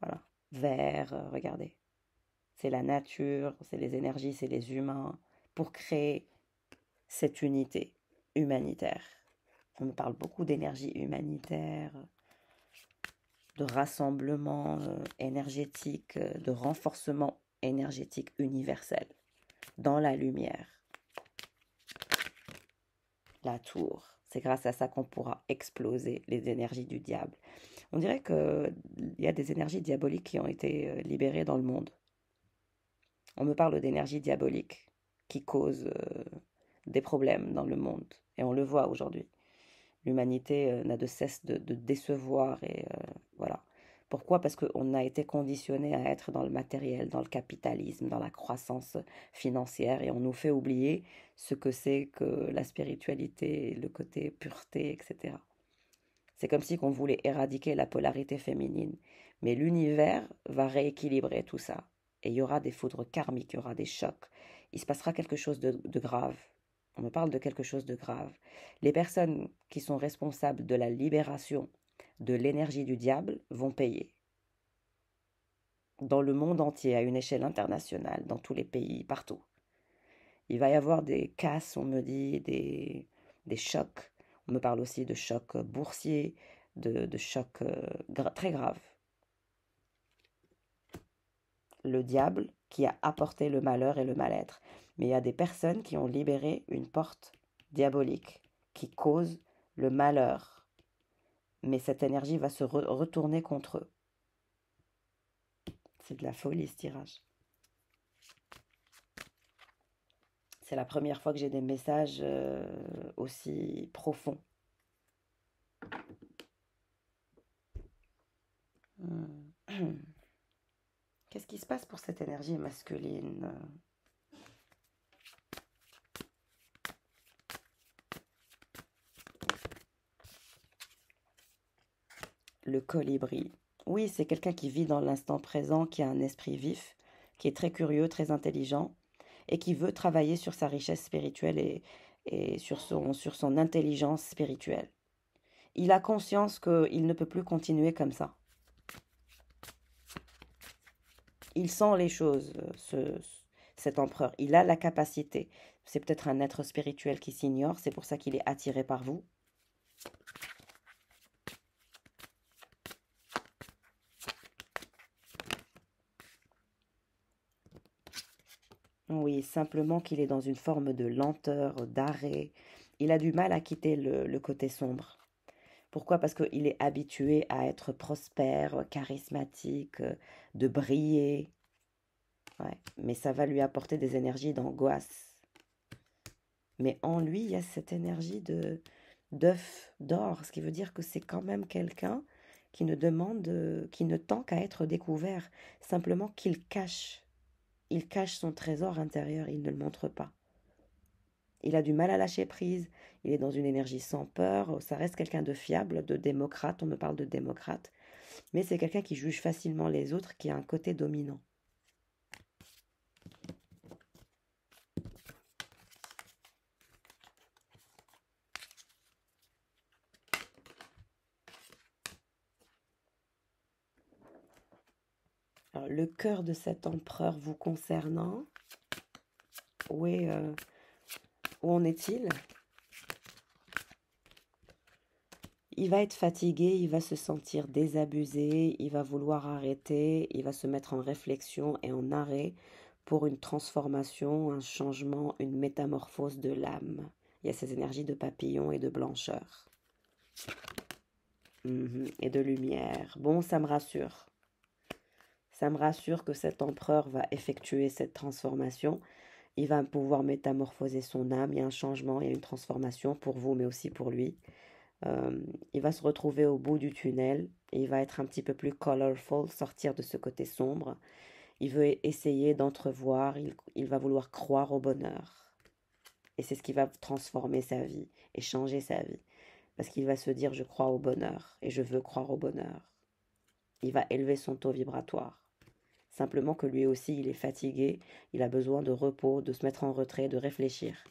voilà, verts, regardez. C'est la nature, c'est les énergies, c'est les humains pour créer cette unité humanitaire. On me parle beaucoup d'énergie humanitaire, de rassemblement énergétique, de renforcement énergétique universel dans la lumière. La tour, c'est grâce à ça qu'on pourra exploser les énergies du diable. On dirait qu'il y a des énergies diaboliques qui ont été libérées dans le monde. On me parle d'énergie diabolique qui cause des problèmes dans le monde. Et on le voit aujourd'hui. L'humanité n'a de cesse de décevoir et voilà. Pourquoi? Parce qu'on a été conditionné à être dans le matériel, dans le capitalisme, dans la croissance financière et on nous fait oublier ce que c'est que la spiritualité, le côté pureté, etc. C'est comme si on voulait éradiquer la polarité féminine. Mais l'univers va rééquilibrer tout ça. Et il y aura des foudres karmiques, il y aura des chocs. Il se passera quelque chose de grave. On me parle de quelque chose de grave. Les personnes qui sont responsables de la libération de l'énergie du diable vont payer. Dans le monde entier, à une échelle internationale, dans tous les pays, partout. Il va y avoir des casses, on me dit, des chocs. On me parle aussi de chocs boursiers, de chocs très graves. Le diable qui a apporté le malheur et le mal-être. Mais il y a des personnes qui ont libéré une porte diabolique qui cause le malheur. Mais cette énergie va se retourner contre eux. C'est de la folie ce tirage. C'est la première fois que j'ai des messages aussi profonds. Qu'est-ce qui se passe pour cette énergie masculine? Le colibri. Oui, c'est quelqu'un qui vit dans l'instant présent, qui a un esprit vif, qui est très curieux, très intelligent, et qui veut travailler sur sa richesse spirituelle et sur son intelligence spirituelle. Il a conscience qu'il ne peut plus continuer comme ça. Il sent les choses, cet empereur. Il a la capacité. C'est peut-être un être spirituel qui s'ignore, c'est pour ça qu'il est attiré par vous. Oui, simplement qu'il est dans une forme de lenteur, d'arrêt. Il a du mal à quitter le côté sombre. Pourquoi? Parce qu'il est habitué à être prospère, charismatique, de briller. Ouais. Mais ça va lui apporter des énergies d'angoisse. Mais en lui, il y a cette énergie d'œuf d'or, ce qui veut dire que c'est quand même quelqu'un qui ne demande, qui ne tend qu'à être découvert, simplement il cache son trésor intérieur, il ne le montre pas. Il a du mal à lâcher prise, il est dans une énergie sans peur, ça reste quelqu'un de fiable, de démocrate, on me parle de démocrate, mais c'est quelqu'un qui juge facilement les autres, qui a un côté dominant. Alors, le cœur de cet empereur vous concernant, où en est-il? Il va être fatigué, il va se sentir désabusé, il va vouloir arrêter, il va se mettre en réflexion et en arrêt pour une transformation, un changement, une métamorphose de l'âme. Il y a ces énergies de papillon et de blancheur. Et de lumière. Bon, ça me rassure. Ça me rassure que cet empereur va effectuer cette transformation. Il va pouvoir métamorphoser son âme. Il y a un changement, il y a une transformation pour vous, mais aussi pour lui. Il va se retrouver au bout du tunnel. Et il va être un petit peu plus colorful, sortir de ce côté sombre. Il veut essayer d'entrevoir, il va vouloir croire au bonheur. Et c'est ce qui va transformer sa vie et changer sa vie. Parce qu'il va se dire, je crois au bonheur et je veux croire au bonheur. Il va élever son taux vibratoire. Simplement que lui aussi, il est fatigué, il a besoin de repos, de se mettre en retrait, de réfléchir.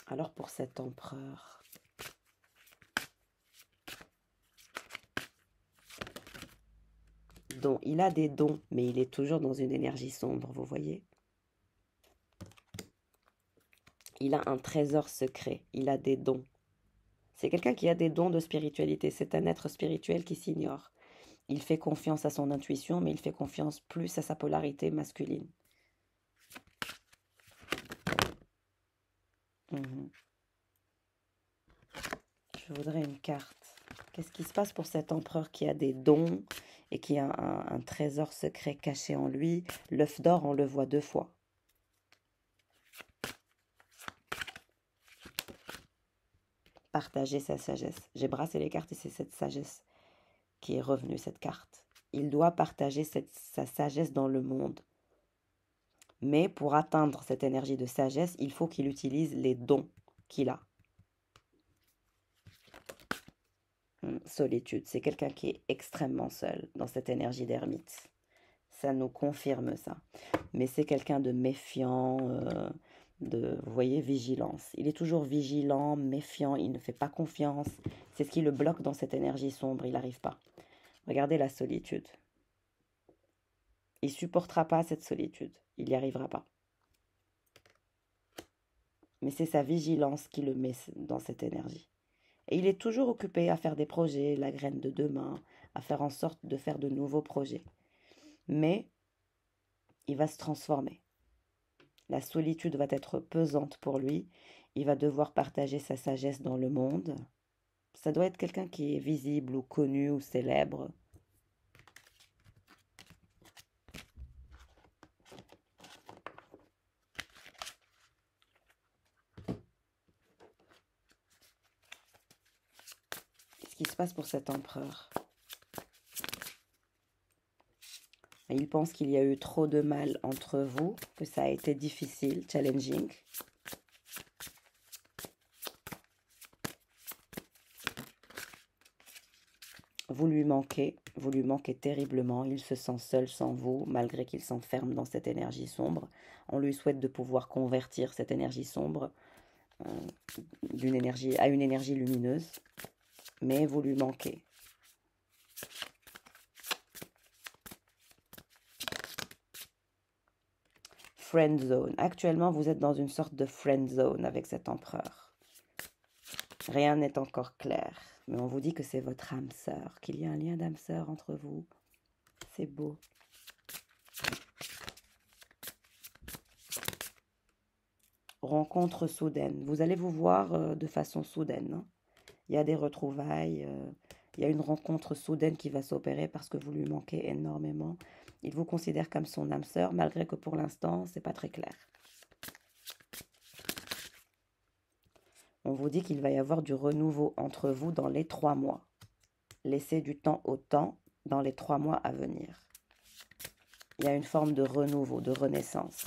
Alors pour cet empereur, dont il a des dons, mais il est toujours dans une énergie sombre, vous voyez? Il a un trésor secret, il a des dons. C'est quelqu'un qui a des dons de spiritualité, c'est un être spirituel qui s'ignore. Il fait confiance à son intuition, mais il fait confiance plus à sa polarité masculine. Je voudrais une carte. Qu'est-ce qui se passe pour cet empereur qui a des dons et qui a un trésor secret caché en lui? L'œuf d'or, on le voit 2 fois. Partager sa sagesse. J'ai brassé les cartes et c'est cette sagesse qui est revenue, cette carte. Il doit partager sa sagesse dans le monde. Mais pour atteindre cette énergie de sagesse, il faut qu'il utilise les dons qu'il a. Solitude, c'est quelqu'un qui est extrêmement seul dans cette énergie d'ermite. Ça nous confirme ça. Mais c'est quelqu'un de méfiant, vous voyez, vigilance. Il est toujours vigilant, méfiant, il ne fait pas confiance. C'est ce qui le bloque dans cette énergie sombre, il n'arrive pas. Regardez la solitude. Il ne supportera pas cette solitude, il n'y arrivera pas. Mais c'est sa vigilance qui le met dans cette énergie. Et il est toujours occupé à faire des projets, la graine de demain, à faire en sorte de faire de nouveaux projets. Mais il va se transformer. La solitude va être pesante pour lui. Il va devoir partager sa sagesse dans le monde. Ça doit être quelqu'un qui est visible ou connu ou célèbre. Qu'est-ce qui se passe pour cet empereur? Il pense qu'il y a eu trop de mal entre vous, que ça a été difficile, challenging. Vous lui manquez terriblement, il se sent seul sans vous, malgré qu'il s'enferme dans cette énergie sombre. On lui souhaite de pouvoir convertir cette énergie sombre d'une énergie à une énergie lumineuse, mais vous lui manquez. Friend zone. Actuellement, vous êtes dans une sorte de friend zone avec cet empereur. Rien n'est encore clair, mais on vous dit que c'est votre âme sœur, qu'il y a un lien d'âme sœur entre vous. C'est beau. Rencontre soudaine. Vous allez vous voir de façon soudaine. Hein. Il y a des retrouvailles, il y a une rencontre soudaine qui va s'opérer parce que vous lui manquez énormément. Il vous considère comme son âme sœur, malgré que pour l'instant, c'est pas très clair. On vous dit qu'il va y avoir du renouveau entre vous dans les 3 mois. Laissez du temps au temps dans les 3 mois à venir. Il y a une forme de renouveau, de renaissance.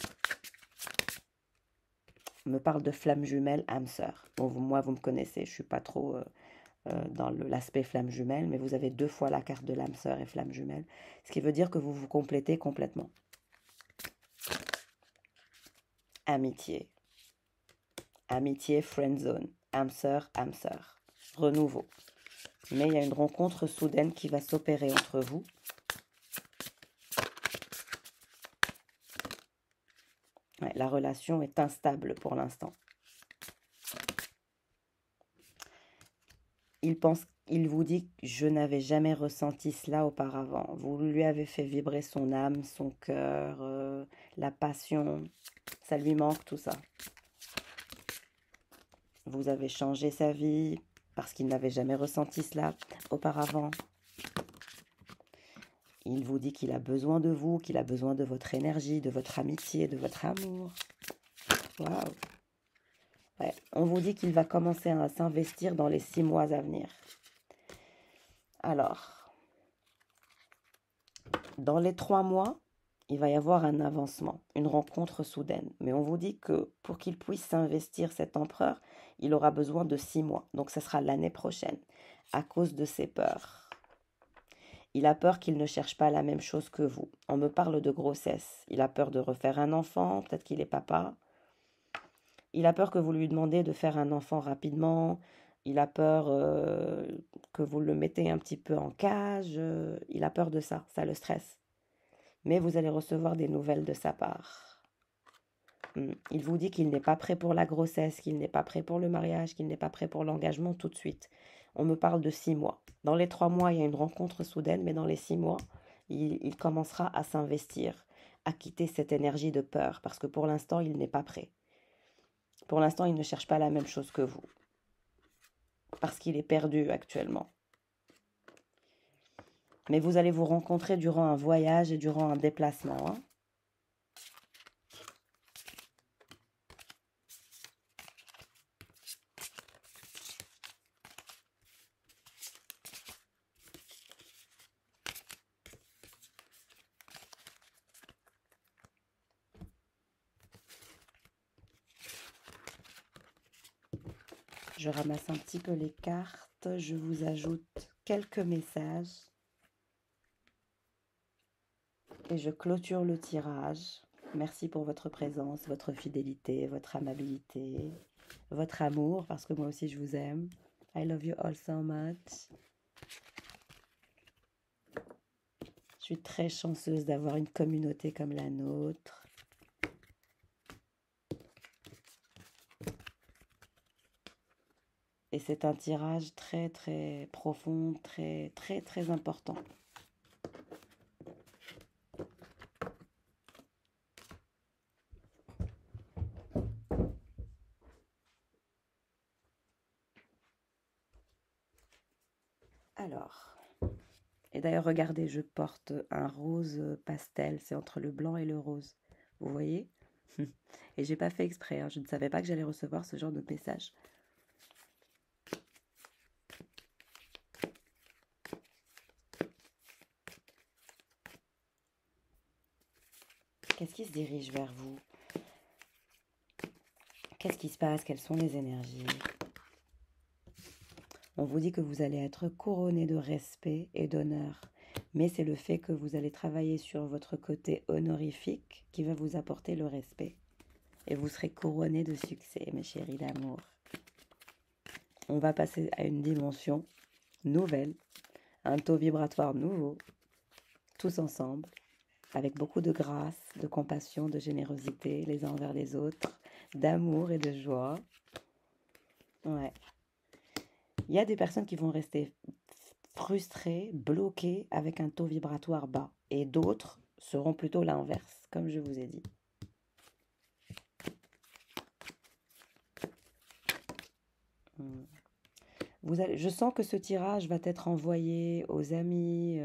On me parle de flamme jumelle, âme sœur. Bon, moi, vous me connaissez, je ne suis pas trop dans l'aspect flamme jumelle, mais vous avez 2 fois la carte de l'âme sœur et flamme jumelle, ce qui veut dire que vous vous complétez complètement. Amitié. Amitié, friend zone. Âme sœur, renouveau. Mais il y a une rencontre soudaine qui va s'opérer entre vous. Ouais, la relation est instable pour l'instant. Il vous dit que je n'avais jamais ressenti cela auparavant. Vous lui avez fait vibrer son âme, son cœur, la passion. Ça lui manque tout ça. Vous avez changé sa vie parce qu'il n'avait jamais ressenti cela auparavant. Il vous dit qu'il a besoin de vous, qu'il a besoin de votre énergie, de votre amitié, de votre amour. Waouh! Ouais, on vous dit qu'il va commencer à s'investir dans les 6 mois à venir. Alors, dans les 3 mois, il va y avoir un avancement, une rencontre soudaine. Mais on vous dit que pour qu'il puisse s'investir, cet empereur, il aura besoin de 6 mois. Donc, ce sera l'année prochaine, à cause de ses peurs. Il a peur qu'il ne cherche pas la même chose que vous. On me parle de grossesse. Il a peur de refaire un enfant, peut-être qu'il est papa. Il a peur que vous lui demandiez de faire un enfant rapidement. Il a peur que vous le mettez un petit peu en cage. Il a peur de ça, ça le stresse. Mais vous allez recevoir des nouvelles de sa part. Il vous dit qu'il n'est pas prêt pour la grossesse, qu'il n'est pas prêt pour le mariage, qu'il n'est pas prêt pour l'engagement tout de suite. On me parle de 6 mois. Dans les 3 mois, il y a une rencontre soudaine, mais dans les 6 mois, il commencera à s'investir, à quitter cette énergie de peur, parce que pour l'instant, il n'est pas prêt. Pour l'instant, il ne cherche pas la même chose que vous, parce qu'il est perdu actuellement. Mais vous allez vous rencontrer durant un voyage et durant un déplacement. Je ramasse un petit peu les cartes, je vous ajoute quelques messages et je clôture le tirage. Merci pour votre présence, votre fidélité, votre amabilité, votre amour, parce que moi aussi je vous aime. I love you all so much. Je suis très chanceuse d'avoir une communauté comme la nôtre. Et c'est un tirage très très profond, très très très important. Alors, et d'ailleurs regardez, je porte un rose pastel, c'est entre le blanc et le rose. Vous voyez? Et j'ai pas fait exprès, hein, je ne savais pas que j'allais recevoir ce genre de message. Qu'est-ce qui se dirige vers vous? Qu'est-ce qui se passe? Quelles sont les énergies? On vous dit que vous allez être couronné de respect et d'honneur. Mais c'est le fait que vous allez travailler sur votre côté honorifique qui va vous apporter le respect. Et vous serez couronné de succès, mes chéris d'amour. On va passer à une dimension nouvelle, un taux vibratoire nouveau, tous ensemble, avec beaucoup de grâce, de compassion, de générosité les uns envers les autres, d'amour et de joie. Ouais. Il y a des personnes qui vont rester frustrées, bloquées avec un taux vibratoire bas. Et d'autres seront plutôt l'inverse, comme je vous ai dit. Je sens que ce tirage va être envoyé aux amis,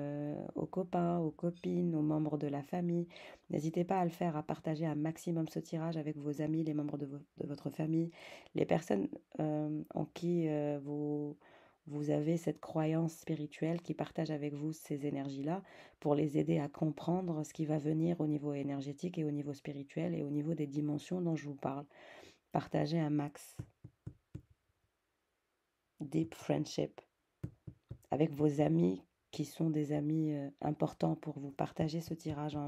aux copains, aux copines, aux membres de la famille. N'hésitez pas à le faire, à partager un maximum ce tirage avec vos amis, les membres de votre famille, les personnes en qui vous avez cette croyance spirituelle qui partagent avec vous ces énergies-là pour les aider à comprendre ce qui va venir au niveau énergétique et au niveau spirituel et au niveau des dimensions dont je vous parle. Partagez un max. Deep friendship avec vos amis qui sont des amis importants pour vous. Partagez ce tirage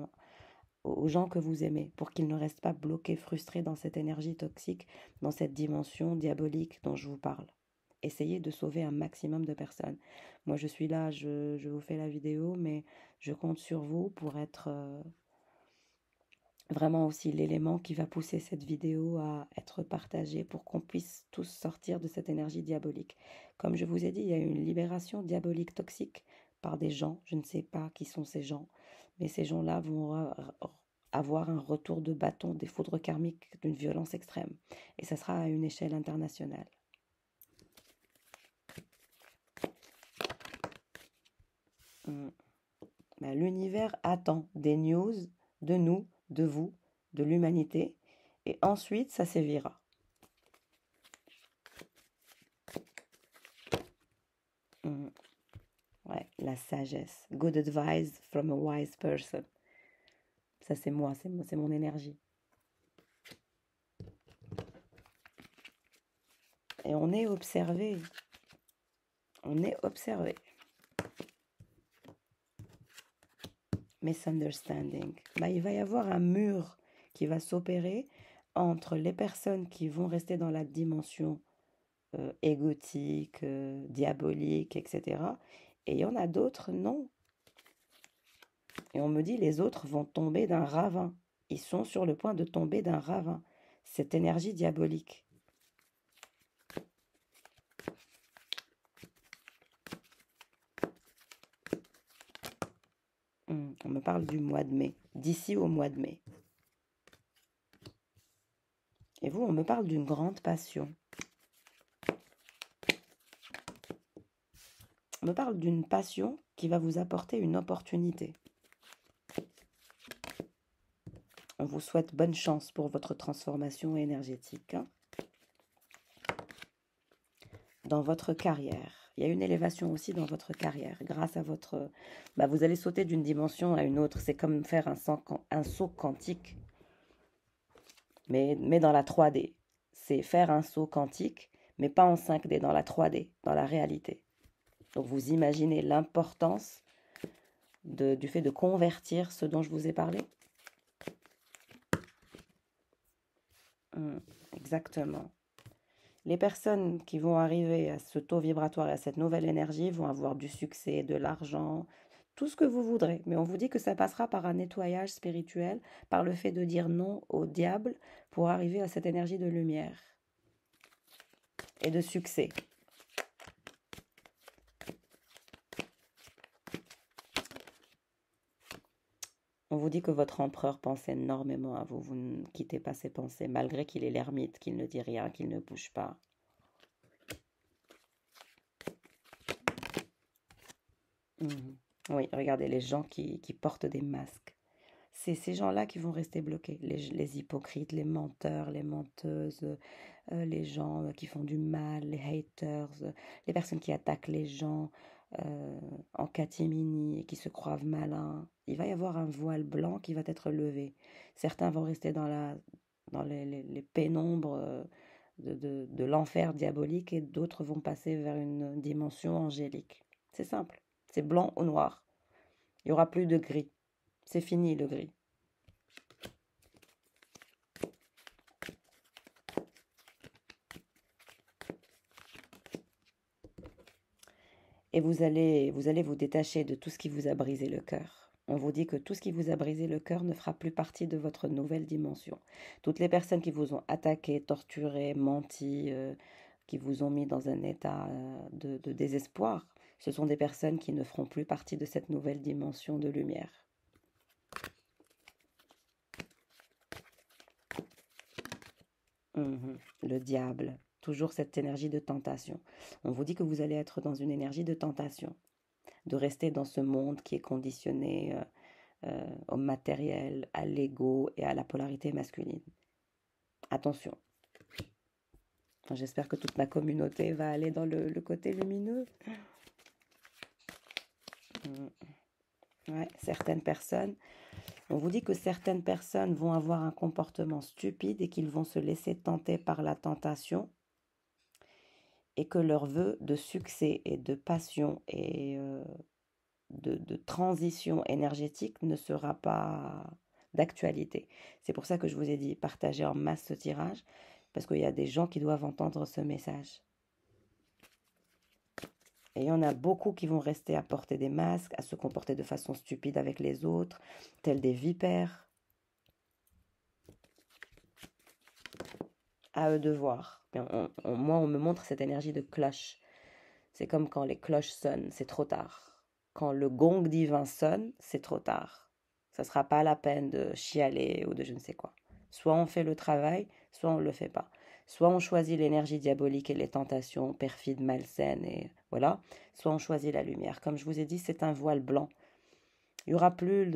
aux gens que vous aimez pour qu'ils ne restent pas bloqués, frustrés dans cette énergie toxique, dans cette dimension diabolique dont je vous parle. Essayez de sauver un maximum de personnes. Moi, je suis là, je vous fais la vidéo, mais je compte sur vous pour être vraiment aussi l'élément qui va pousser cette vidéo à être partagée pour qu'on puisse tous sortir de cette énergie diabolique. Comme je vous ai dit, il y a une libération diabolique toxique par des gens, je ne sais pas qui sont ces gens, mais ces gens-là vont avoir un retour de bâton, des foudres karmiques d'une violence extrême. Et ça sera à une échelle internationale. L'univers attend des news de nous, de vous, de l'humanité, et ensuite ça sévira. Ouais, la sagesse. Good advice from a wise person. Ça c'est moi, c'est mon énergie. Et on est observé. On est observé. Misunderstanding. Il va y avoir un mur qui va s'opérer entre les personnes qui vont rester dans la dimension égotique, diabolique, etc. Et il y en a d'autres, non. Et on me dit, les autres vont tomber d'un ravin. Ils sont sur le point de tomber d'un ravin. Cette énergie diabolique. On me parle du mois de mai, d'ici au mois de mai. Et vous, on me parle d'une grande passion. On me parle d'une passion qui va vous apporter une opportunité. On vous souhaite bonne chance pour votre transformation énergétique. Dans votre carrière. Il y a une élévation aussi dans votre carrière. Grâce à votre... vous allez sauter d'une dimension à une autre. C'est comme faire un saut quantique. Mais dans la 3D. C'est faire un saut quantique, mais pas en 5D, dans la 3D, dans la réalité. Donc vous imaginez l'importance du fait de convertir ce dont je vous ai parlé. Exactement. Les personnes qui vont arriver à ce taux vibratoire et à cette nouvelle énergie vont avoir du succès, de l'argent, tout ce que vous voudrez. Mais on vous dit que ça passera par un nettoyage spirituel, par le fait de dire non au diable pour arriver à cette énergie de lumière et de succès. On vous dit que votre empereur pense énormément à vous. Vous ne quittez pas ses pensées, malgré qu'il est l'ermite, qu'il ne dit rien, qu'il ne bouge pas. Oui, regardez, les gens qui portent des masques. C'est ces gens-là qui vont rester bloqués. Les hypocrites, les menteurs, les menteuses, les gens qui font du mal, les haters, les personnes qui attaquent les gens en catimini et qui se croient malins. Il va y avoir un voile blanc qui va être levé. Certains vont rester dans les pénombres de l'enfer diabolique et d'autres vont passer vers une dimension angélique. C'est simple. C'est blanc ou noir. Il n'y aura plus de gris. C'est fini le gris. Et vous allez vous détacher de tout ce qui vous a brisé le cœur. On vous dit que tout ce qui vous a brisé le cœur ne fera plus partie de votre nouvelle dimension. Toutes les personnes qui vous ont attaqué, torturé, menti, qui vous ont mis dans un état de désespoir, ce sont des personnes qui ne feront plus partie de cette nouvelle dimension de lumière. Le diable, toujours cette énergie de tentation. On vous dit que vous allez être dans une énergie de tentation, de rester dans ce monde qui est conditionné au matériel, à l'ego et à la polarité masculine. Attention. J'espère que toute ma communauté va aller dans le côté lumineux. Ouais, certaines personnes, on vous dit que certaines personnes vont avoir un comportement stupide et qu'ils vont se laisser tenter par la tentation et que leur vœu de succès et de passion et de transition énergétique ne sera pas d'actualité. C'est pour ça que je vous ai dit partagez en masse ce tirage parce qu'il y a des gens qui doivent entendre ce message. Et il y en a beaucoup qui vont rester à porter des masques, à se comporter de façon stupide avec les autres, tels des vipères. À eux de voir. Moi, on me montre cette énergie de cloche. C'est comme quand les cloches sonnent, c'est trop tard. Quand le gong divin sonne, c'est trop tard. Ça ne sera pas la peine de chialer ou de je ne sais quoi. Soit on fait le travail, soit on ne le fait pas. Soit on choisit l'énergie diabolique et les tentations perfides, malsaines, et voilà. Soit on choisit la lumière. Comme je vous ai dit, c'est un voile blanc. Il n'y aura plus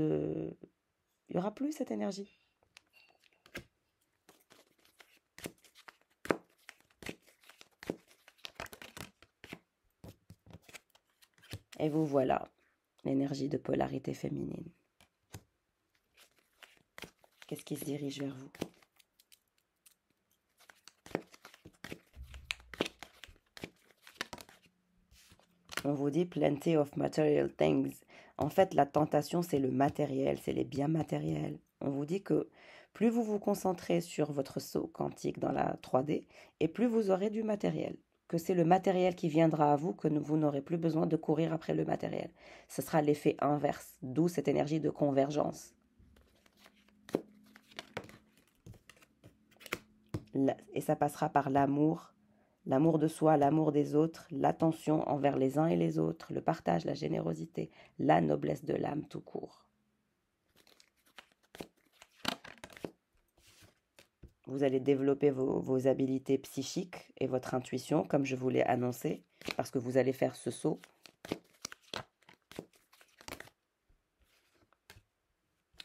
cette énergie. Et vous voilà, l'énergie de polarité féminine. Qu'est-ce qui se dirige vers vous? On vous dit plenty of material things. En fait, la tentation, c'est le matériel, c'est les biens matériels. On vous dit que plus vous vous concentrez sur votre saut quantique dans la 3D, et plus vous aurez du matériel. Que c'est le matériel qui viendra à vous, que vous n'aurez plus besoin de courir après le matériel. Ce sera l'effet inverse, d'où cette énergie de convergence. Et ça passera par l'amour de soi, l'amour des autres, l'attention envers les uns et les autres, le partage, la générosité, la noblesse de l'âme tout court. Vous allez développer vos habiletés psychiques et votre intuition, comme je vous l'ai annoncé, parce que vous allez faire ce saut.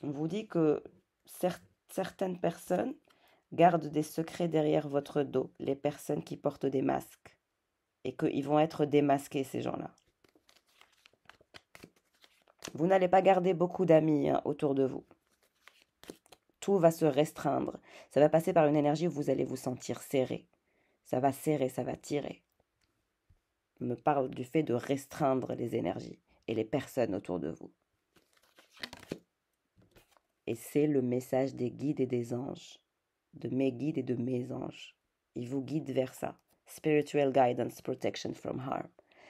On vous dit que certaines personnes gardent des secrets derrière votre dos, les personnes qui portent des masques, et qu'ils vont être démasqués, ces gens-là. Vous n'allez pas garder beaucoup d'amis autour de vous. Tout va se restreindre. Ça va passer par une énergie où vous allez vous sentir serré. Ça va serrer, ça va tirer. On me parle du fait de restreindre les énergies et les personnes autour de vous. Et c'est le message des guides et des anges, de mes guides et de mes anges. Ils vous guident vers ça. Spiritual guidance, protection from harm.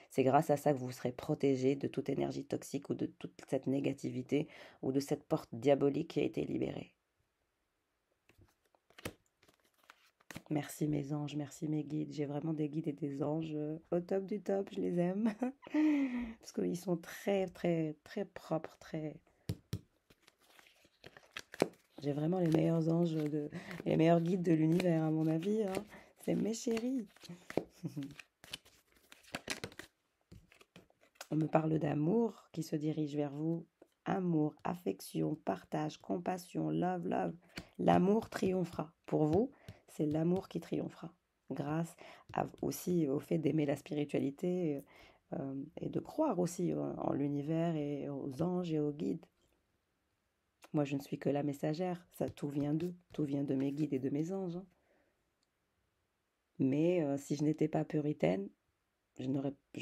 C'est grâce à ça que vous serez protégé de toute énergie toxique ou de toute cette négativité ou de cette porte diabolique qui a été libérée. Merci mes anges, merci mes guides. J'ai vraiment des guides et des anges au top du top, je les aime. Parce qu'ils sont très, très, très propres, très... J'ai vraiment les meilleurs anges, les meilleurs guides de l'univers, à mon avis. Hein. C'est mes chéris. On me parle d'amour qui se dirige vers vous. Amour, affection, partage, compassion, love, love. L'amour triomphera. Pour vous, c'est l'amour qui triomphera. Grâce aussi au fait d'aimer la spiritualité et de croire aussi en l'univers et aux anges et aux guides. Moi, je ne suis que la messagère. Ça, tout vient d'eux. Tout vient de mes guides et de mes anges. Hein. Mais si je n'étais pas puritaine, je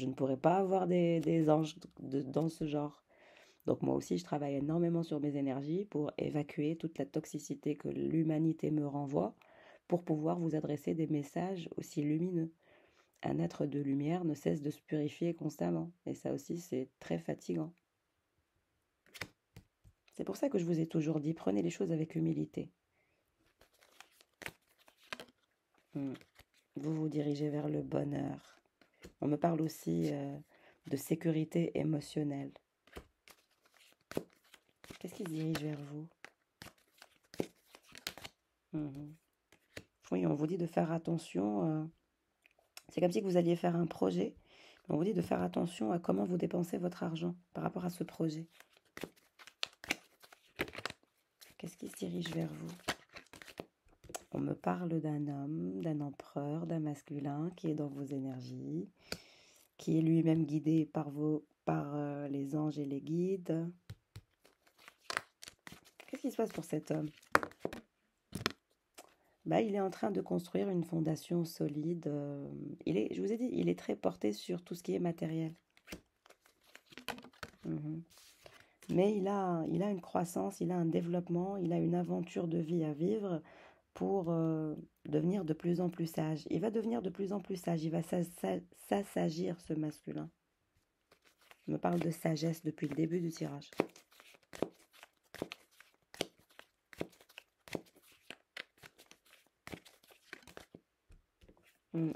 ne pourrais pas avoir des anges dans ce genre. Donc moi aussi, je travaille énormément sur mes énergies pour évacuer toute la toxicité que l'humanité me renvoie pour pouvoir vous adresser des messages aussi lumineux. Un être de lumière ne cesse de se purifier constamment. Et ça aussi, c'est très fatigant. C'est pour ça que je vous ai toujours dit, prenez les choses avec humilité. Vous vous dirigez vers le bonheur. On me parle aussi de sécurité émotionnelle. Qu'est-ce qui se dirige vers vous? Oui, on vous dit de faire attention C'est comme si vous alliez faire un projet. On vous dit de faire attention à comment vous dépensez votre argent par rapport à ce projet. Qu'est-ce qui se dirige vers vous? On me parle d'un homme, d'un empereur, d'un masculin qui est dans vos énergies, qui est lui-même guidé par les anges et les guides. Qu'est-ce qui se passe pour cet homme? Il est en train de construire une fondation solide. Je vous ai dit, il est très porté sur tout ce qui est matériel. Mais il a une croissance, il a un développement, il a une aventure de vie à vivre pour devenir de plus en plus sage. Il va devenir de plus en plus sage, il va s'assagir, ce masculin. Il me parle de sagesse depuis le début du tirage.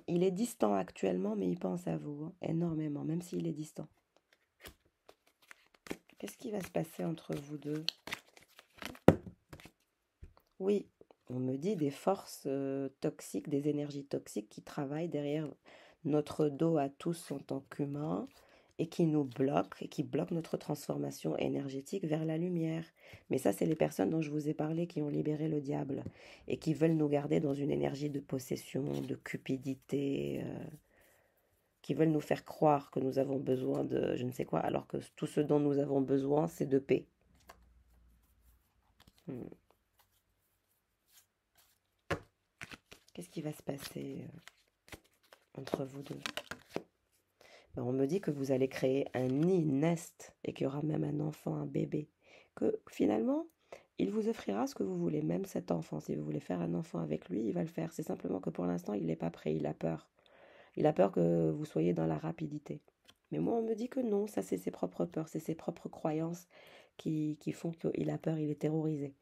Il est distant actuellement, mais il pense à vous, hein, énormément, même s'il est distant. Qu'est-ce qui va se passer entre vous deux? Oui, on me dit des forces toxiques, des énergies toxiques qui travaillent derrière notre dos à tous en tant qu'humains et qui nous bloquent et qui bloquent notre transformation énergétique vers la lumière. Mais ça, c'est les personnes dont je vous ai parlé qui ont libéré le diable et qui veulent nous garder dans une énergie de possession, de cupidité, qui veulent nous faire croire que nous avons besoin de je ne sais quoi, alors que tout ce dont nous avons besoin, c'est de paix. Qu'est-ce qui va se passer entre vous deux? On me dit que vous allez créer un nid, nest, et qu'il y aura même un enfant, un bébé. Que finalement, il vous offrira ce que vous voulez, même cet enfant. Si vous voulez faire un enfant avec lui, il va le faire. C'est simplement que pour l'instant, il n'est pas prêt, il a peur. Il a peur que vous soyez dans la rapidité. Mais moi, on me dit que non, ça c'est ses propres peurs, c'est ses propres croyances qui font qu'il a peur, il est terrorisé.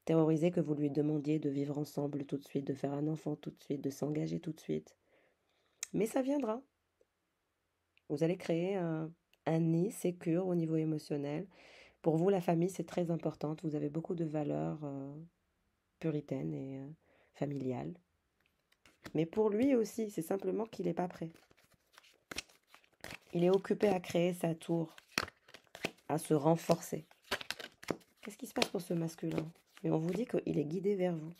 Terrorisé que vous lui demandiez de vivre ensemble tout de suite, de faire un enfant tout de suite, de s'engager tout de suite. Mais ça viendra. Vous allez créer un nid sécure au niveau émotionnel. Pour vous, la famille, c'est très importante. Vous avez beaucoup de valeurs puritaines et familiales. Mais pour lui aussi, c'est simplement qu'il n'est pas prêt. Il est occupé à créer sa tour, à se renforcer. Qu'est-ce qui se passe pour ce masculin? Et on vous dit qu'il est guidé vers vous.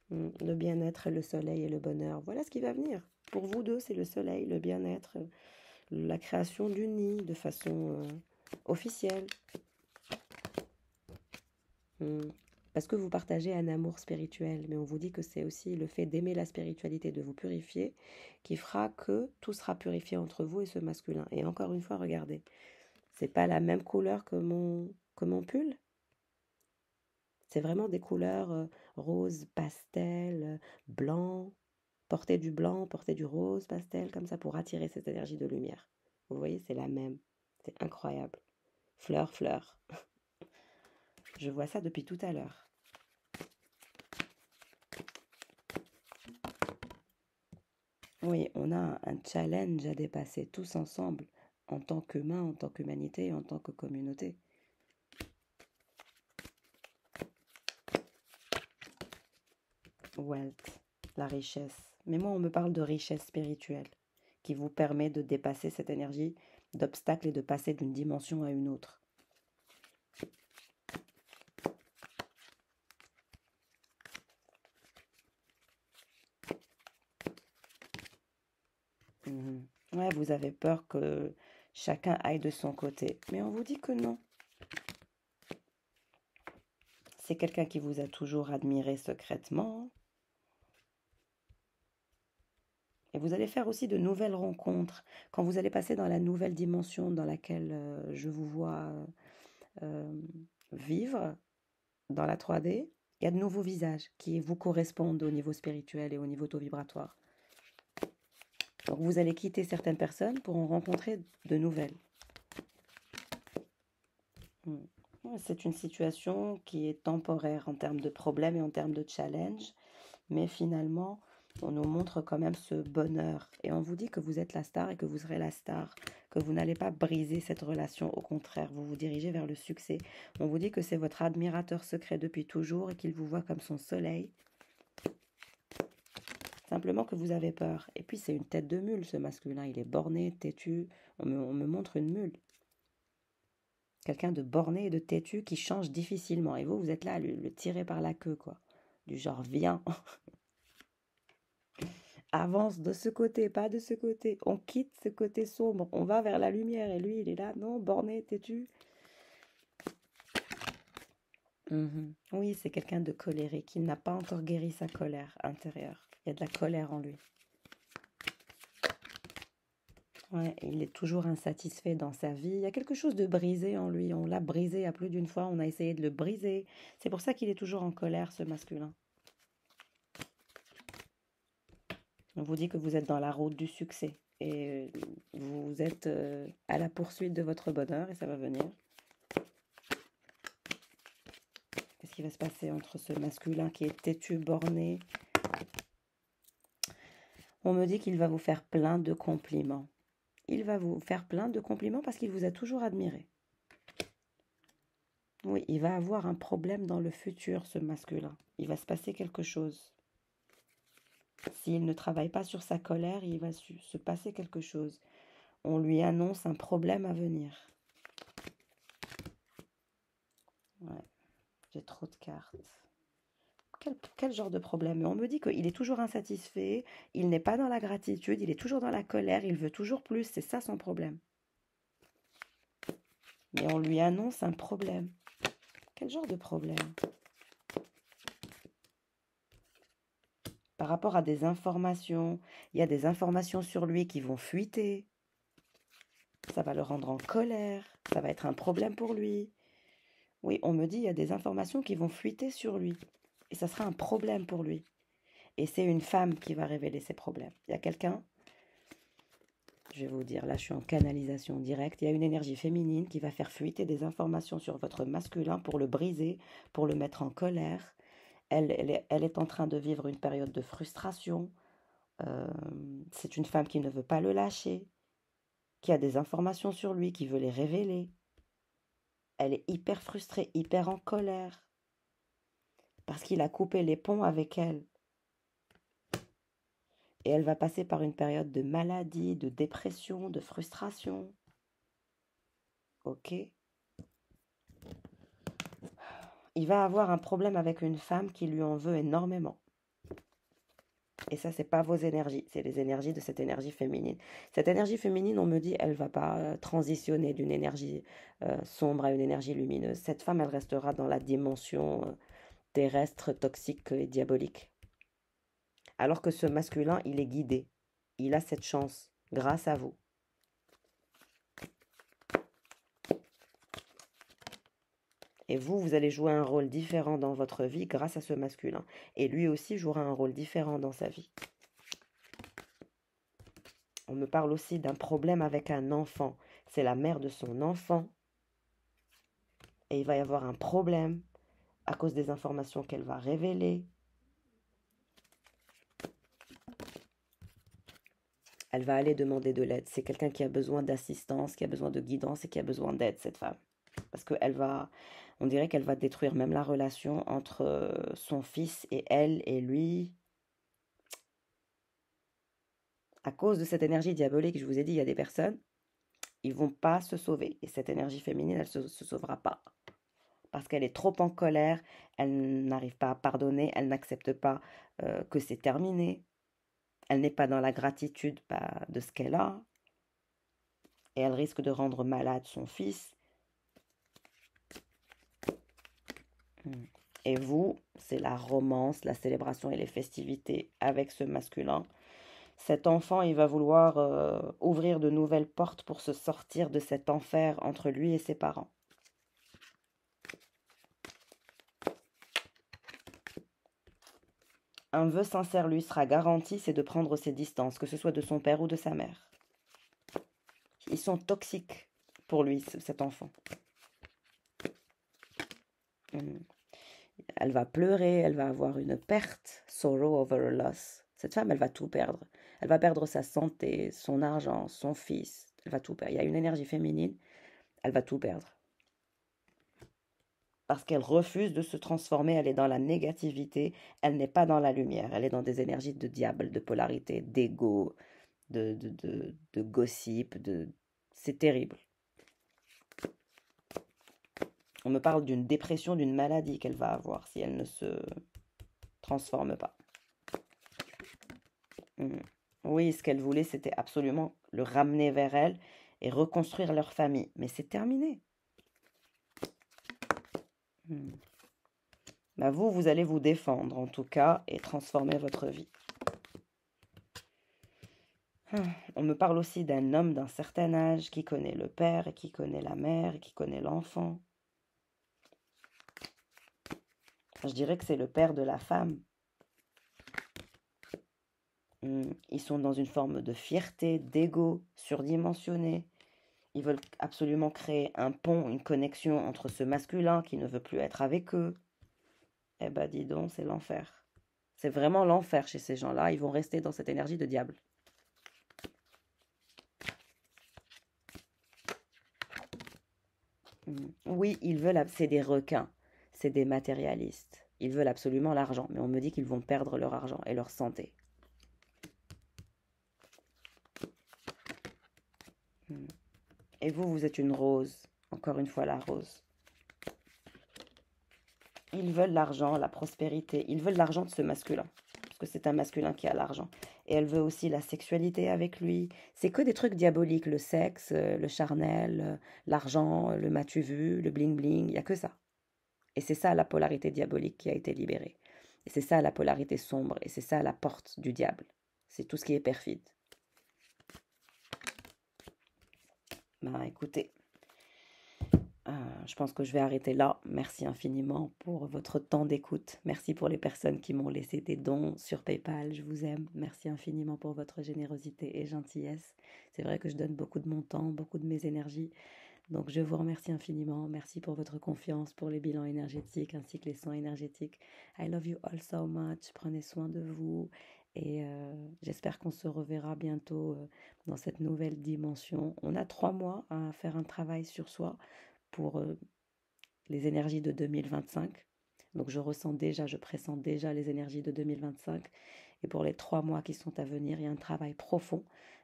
Le bien-être, le soleil et le bonheur. Voilà ce qui va venir. Pour vous deux, c'est le soleil, le bien-être, la création du nid de façon officielle. Parce que vous partagez un amour spirituel, mais on vous dit que c'est aussi le fait d'aimer la spiritualité, de vous purifier, qui fera que tout sera purifié entre vous et ce masculin. Et encore une fois, regardez, c'est pas la même couleur que mon pull. C'est vraiment des couleurs rose, pastel, blanc. Portez du blanc, portez du rose, pastel, comme ça, pour attirer cette énergie de lumière. Vous voyez, c'est la même. C'est incroyable. Fleur, fleur. Je vois ça depuis tout à l'heure. Oui, on a un challenge à dépasser tous ensemble, en tant qu'humains, en tant qu'humanité, en tant que communauté. Wealth, la richesse. Mais moi, on me parle de richesse spirituelle, qui vous permet de dépasser cette énergie d'obstacle et de passer d'une dimension à une autre. Ouais, vous avez peur que chacun aille de son côté. Mais on vous dit que non. C'est quelqu'un qui vous a toujours admiré secrètement. Et vous allez faire aussi de nouvelles rencontres. Quand vous allez passer dans la nouvelle dimension dans laquelle je vous vois vivre, dans la 3D, il y a de nouveaux visages qui vous correspondent au niveau spirituel et au niveau taux vibratoire. Donc vous allez quitter certaines personnes pour en rencontrer de nouvelles. C'est une situation qui est temporaire en termes de problèmes et en termes de challenge, mais finalement, on nous montre quand même ce bonheur. Et on vous dit que vous êtes la star et que vous serez la star, que vous n'allez pas briser cette relation. Au contraire, vous vous dirigez vers le succès. On vous dit que c'est votre admirateur secret depuis toujours et qu'il vous voit comme son soleil. Simplement que vous avez peur. Et puis c'est une tête de mule, ce masculin. Il est borné, têtu. On me montre une mule. Quelqu'un de borné et de têtu qui change difficilement. Et vous êtes là à le tirer par la queue, quoi. Du genre, viens, avance de ce côté, pas de ce côté. On quitte ce côté sombre, on va vers la lumière. Et lui, il est là, non, borné, têtu. Oui, c'est quelqu'un de colérique. Il n'a pas encore guéri sa colère intérieure. Il y a de la colère en lui. Ouais, il est toujours insatisfait dans sa vie. Il y a quelque chose de brisé en lui. On l'a brisé à plus d'une fois. On a essayé de le briser. C'est pour ça qu'il est toujours en colère, ce masculin. On vous dit que vous êtes dans la route du succès. Et vous êtes à la poursuite de votre bonheur et ça va venir. Qu'est-ce qui va se passer entre ce masculin qui est têtu, borné? On me dit qu'il va vous faire plein de compliments. Il va vous faire plein de compliments parce qu'il vous a toujours admiré. Oui, il va avoir un problème dans le futur, ce masculin. Il va se passer quelque chose. S'il ne travaille pas sur sa colère, il va se passer quelque chose. On lui annonce un problème à venir. Ouais, j'ai trop de cartes. Quel genre de problème? On me dit qu'il est toujours insatisfait, il n'est pas dans la gratitude, il est toujours dans la colère, il veut toujours plus, c'est ça son problème. Mais on lui annonce un problème. Quel genre de problème? Par rapport à des informations, il y a des informations sur lui qui vont fuiter. Ça va le rendre en colère, ça va être un problème pour lui. Oui, on me dit il y a des informations qui vont fuiter sur lui. Et ça sera un problème pour lui. Et c'est une femme qui va révéler ses problèmes. Il y a quelqu'un, je vais vous dire, là je suis en canalisation directe, il y a une énergie féminine qui va faire fuiter des informations sur votre masculin pour le briser, pour le mettre en colère. Elle est en train de vivre une période de frustration. C'est une femme qui ne veut pas le lâcher, qui a des informations sur lui, qui veut les révéler. Elle est hyper frustrée, hyper en colère, parce qu'il a coupé les ponts avec elle. Et elle va passer par une période de maladie, de dépression, de frustration. Ok? Il va avoir un problème avec une femme qui lui en veut énormément. Et ça, c'est pas vos énergies, c'est les énergies de cette énergie féminine. Cette énergie féminine, on me dit, elle va pas transitionner d'une énergie sombre à une énergie lumineuse. Cette femme, elle restera dans la dimension terrestre, toxique et diabolique. Alors que ce masculin, il est guidé. Il a cette chance, grâce à vous. Et vous allez jouer un rôle différent dans votre vie grâce à ce masculin. Et lui aussi jouera un rôle différent dans sa vie. On me parle aussi d'un problème avec un enfant. C'est la mère de son enfant. Et il va y avoir un problème à cause des informations qu'elle va révéler. Elle va aller demander de l'aide. C'est quelqu'un qui a besoin d'assistance, qui a besoin de guidance et qui a besoin d'aide, cette femme. Parce qu'elle va, on dirait qu'elle va détruire même la relation entre son fils et elle et lui. À cause de cette énergie diabolique, je vous ai dit, il y a des personnes, ils vont pas se sauver. Et cette énergie féminine, elle se sauvera pas. Parce qu'elle est trop en colère, elle n'arrive pas à pardonner, elle n'accepte pas que c'est terminé. Elle n'est pas dans la gratitude de ce qu'elle a. Et elle risque de rendre malade son fils. Et vous, c'est la romance, la célébration et les festivités avec ce masculin. Cet enfant, il va vouloir ouvrir de nouvelles portes pour se sortir de cet enfer entre lui et ses parents. Un vœu sincère lui sera garanti, c'est de prendre ses distances, que ce soit de son père ou de sa mère. Ils sont toxiques pour lui, cet enfant. Elle va pleurer, elle va avoir une perte, sorrow over a loss. Cette femme, elle va tout perdre. Elle va perdre sa santé, son argent, son fils. Elle va tout perdre. Il y a une énergie féminine, elle va tout perdre. parce qu'elle refuse de se transformer, elle est dans la négativité, elle n'est pas dans la lumière, elle est dans des énergies de diable, de polarité, d'ego, de gossip, c'est terrible. On me parle d'une dépression, d'une maladie qu'elle va avoir si elle ne se transforme pas. Oui, ce qu'elle voulait, c'était absolument le ramener vers elle et reconstruire leur famille. Mais c'est terminé. Bah vous allez vous défendre en tout cas et transformer votre vie. On me parle aussi d'un homme d'un certain âge qui connaît le père et qui connaît la mère et qui connaît l'enfant. Je dirais que c'est le père de la femme. Ils sont dans une forme de fierté, d'ego surdimensionné. Ils veulent absolument créer un pont, une connexion entre ce masculin qui ne veut plus être avec eux. Eh ben dis donc, c'est l'enfer. C'est vraiment l'enfer chez ces gens-là. Ils vont rester dans cette énergie de diable. Oui, ils veulent, c'est des requins, c'est des matérialistes. Ils veulent absolument l'argent, mais on me dit qu'ils vont perdre leur argent et leur santé. Et vous êtes une rose, encore une fois la rose. Ils veulent l'argent, la prospérité, ils veulent l'argent de ce masculin, parce que c'est un masculin qui a l'argent. Et elle veut aussi la sexualité avec lui. C'est que des trucs diaboliques, le sexe, le charnel, l'argent, le m'as-tu vu, le bling-bling, il n'y a que ça. Et c'est ça la polarité diabolique qui a été libérée. Et c'est ça la polarité sombre, et c'est ça la porte du diable. C'est tout ce qui est perfide. Ben écoutez, je pense que je vais arrêter là. Merci infiniment pour votre temps d'écoute. Merci pour les personnes qui m'ont laissé des dons sur PayPal. Je vous aime. Merci infiniment pour votre générosité et gentillesse. C'est vrai que je donne beaucoup de mon temps, beaucoup de mes énergies. Donc je vous remercie infiniment. Merci pour votre confiance, pour les bilans énergétiques ainsi que les soins énergétiques. I love you all so much. Prenez soin de vous. Et j'espère qu'on se reverra bientôt dans cette nouvelle dimension. On a 3 mois à faire un travail sur soi pour les énergies de 2025. Donc je pressens déjà les énergies de 2025. Et pour les 3 mois qui sont à venir, il y a un travail profond,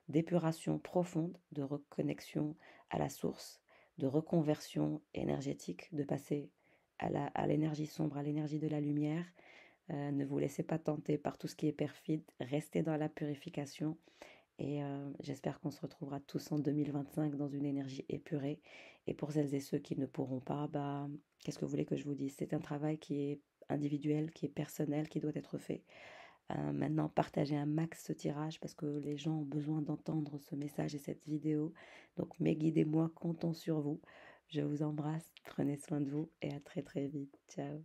d'épuration profonde, de reconnexion à la source, de reconversion énergétique, de passer à l'énergie sombre, à l'énergie de la lumière. Ne vous laissez pas tenter par tout ce qui est perfide, restez dans la purification. Et j'espère qu'on se retrouvera tous en 2025 dans une énergie épurée. Et pour celles et ceux qui ne pourront pas, bah, qu'est-ce que vous voulez que je vous dise? C'est un travail qui est individuel, qui est personnel, qui doit être fait. Maintenant, partagez un max ce tirage parce que les gens ont besoin d'entendre ce message et cette vidéo. Donc, mes guides et moi comptons sur vous. Je vous embrasse, prenez soin de vous et à très très vite. Ciao.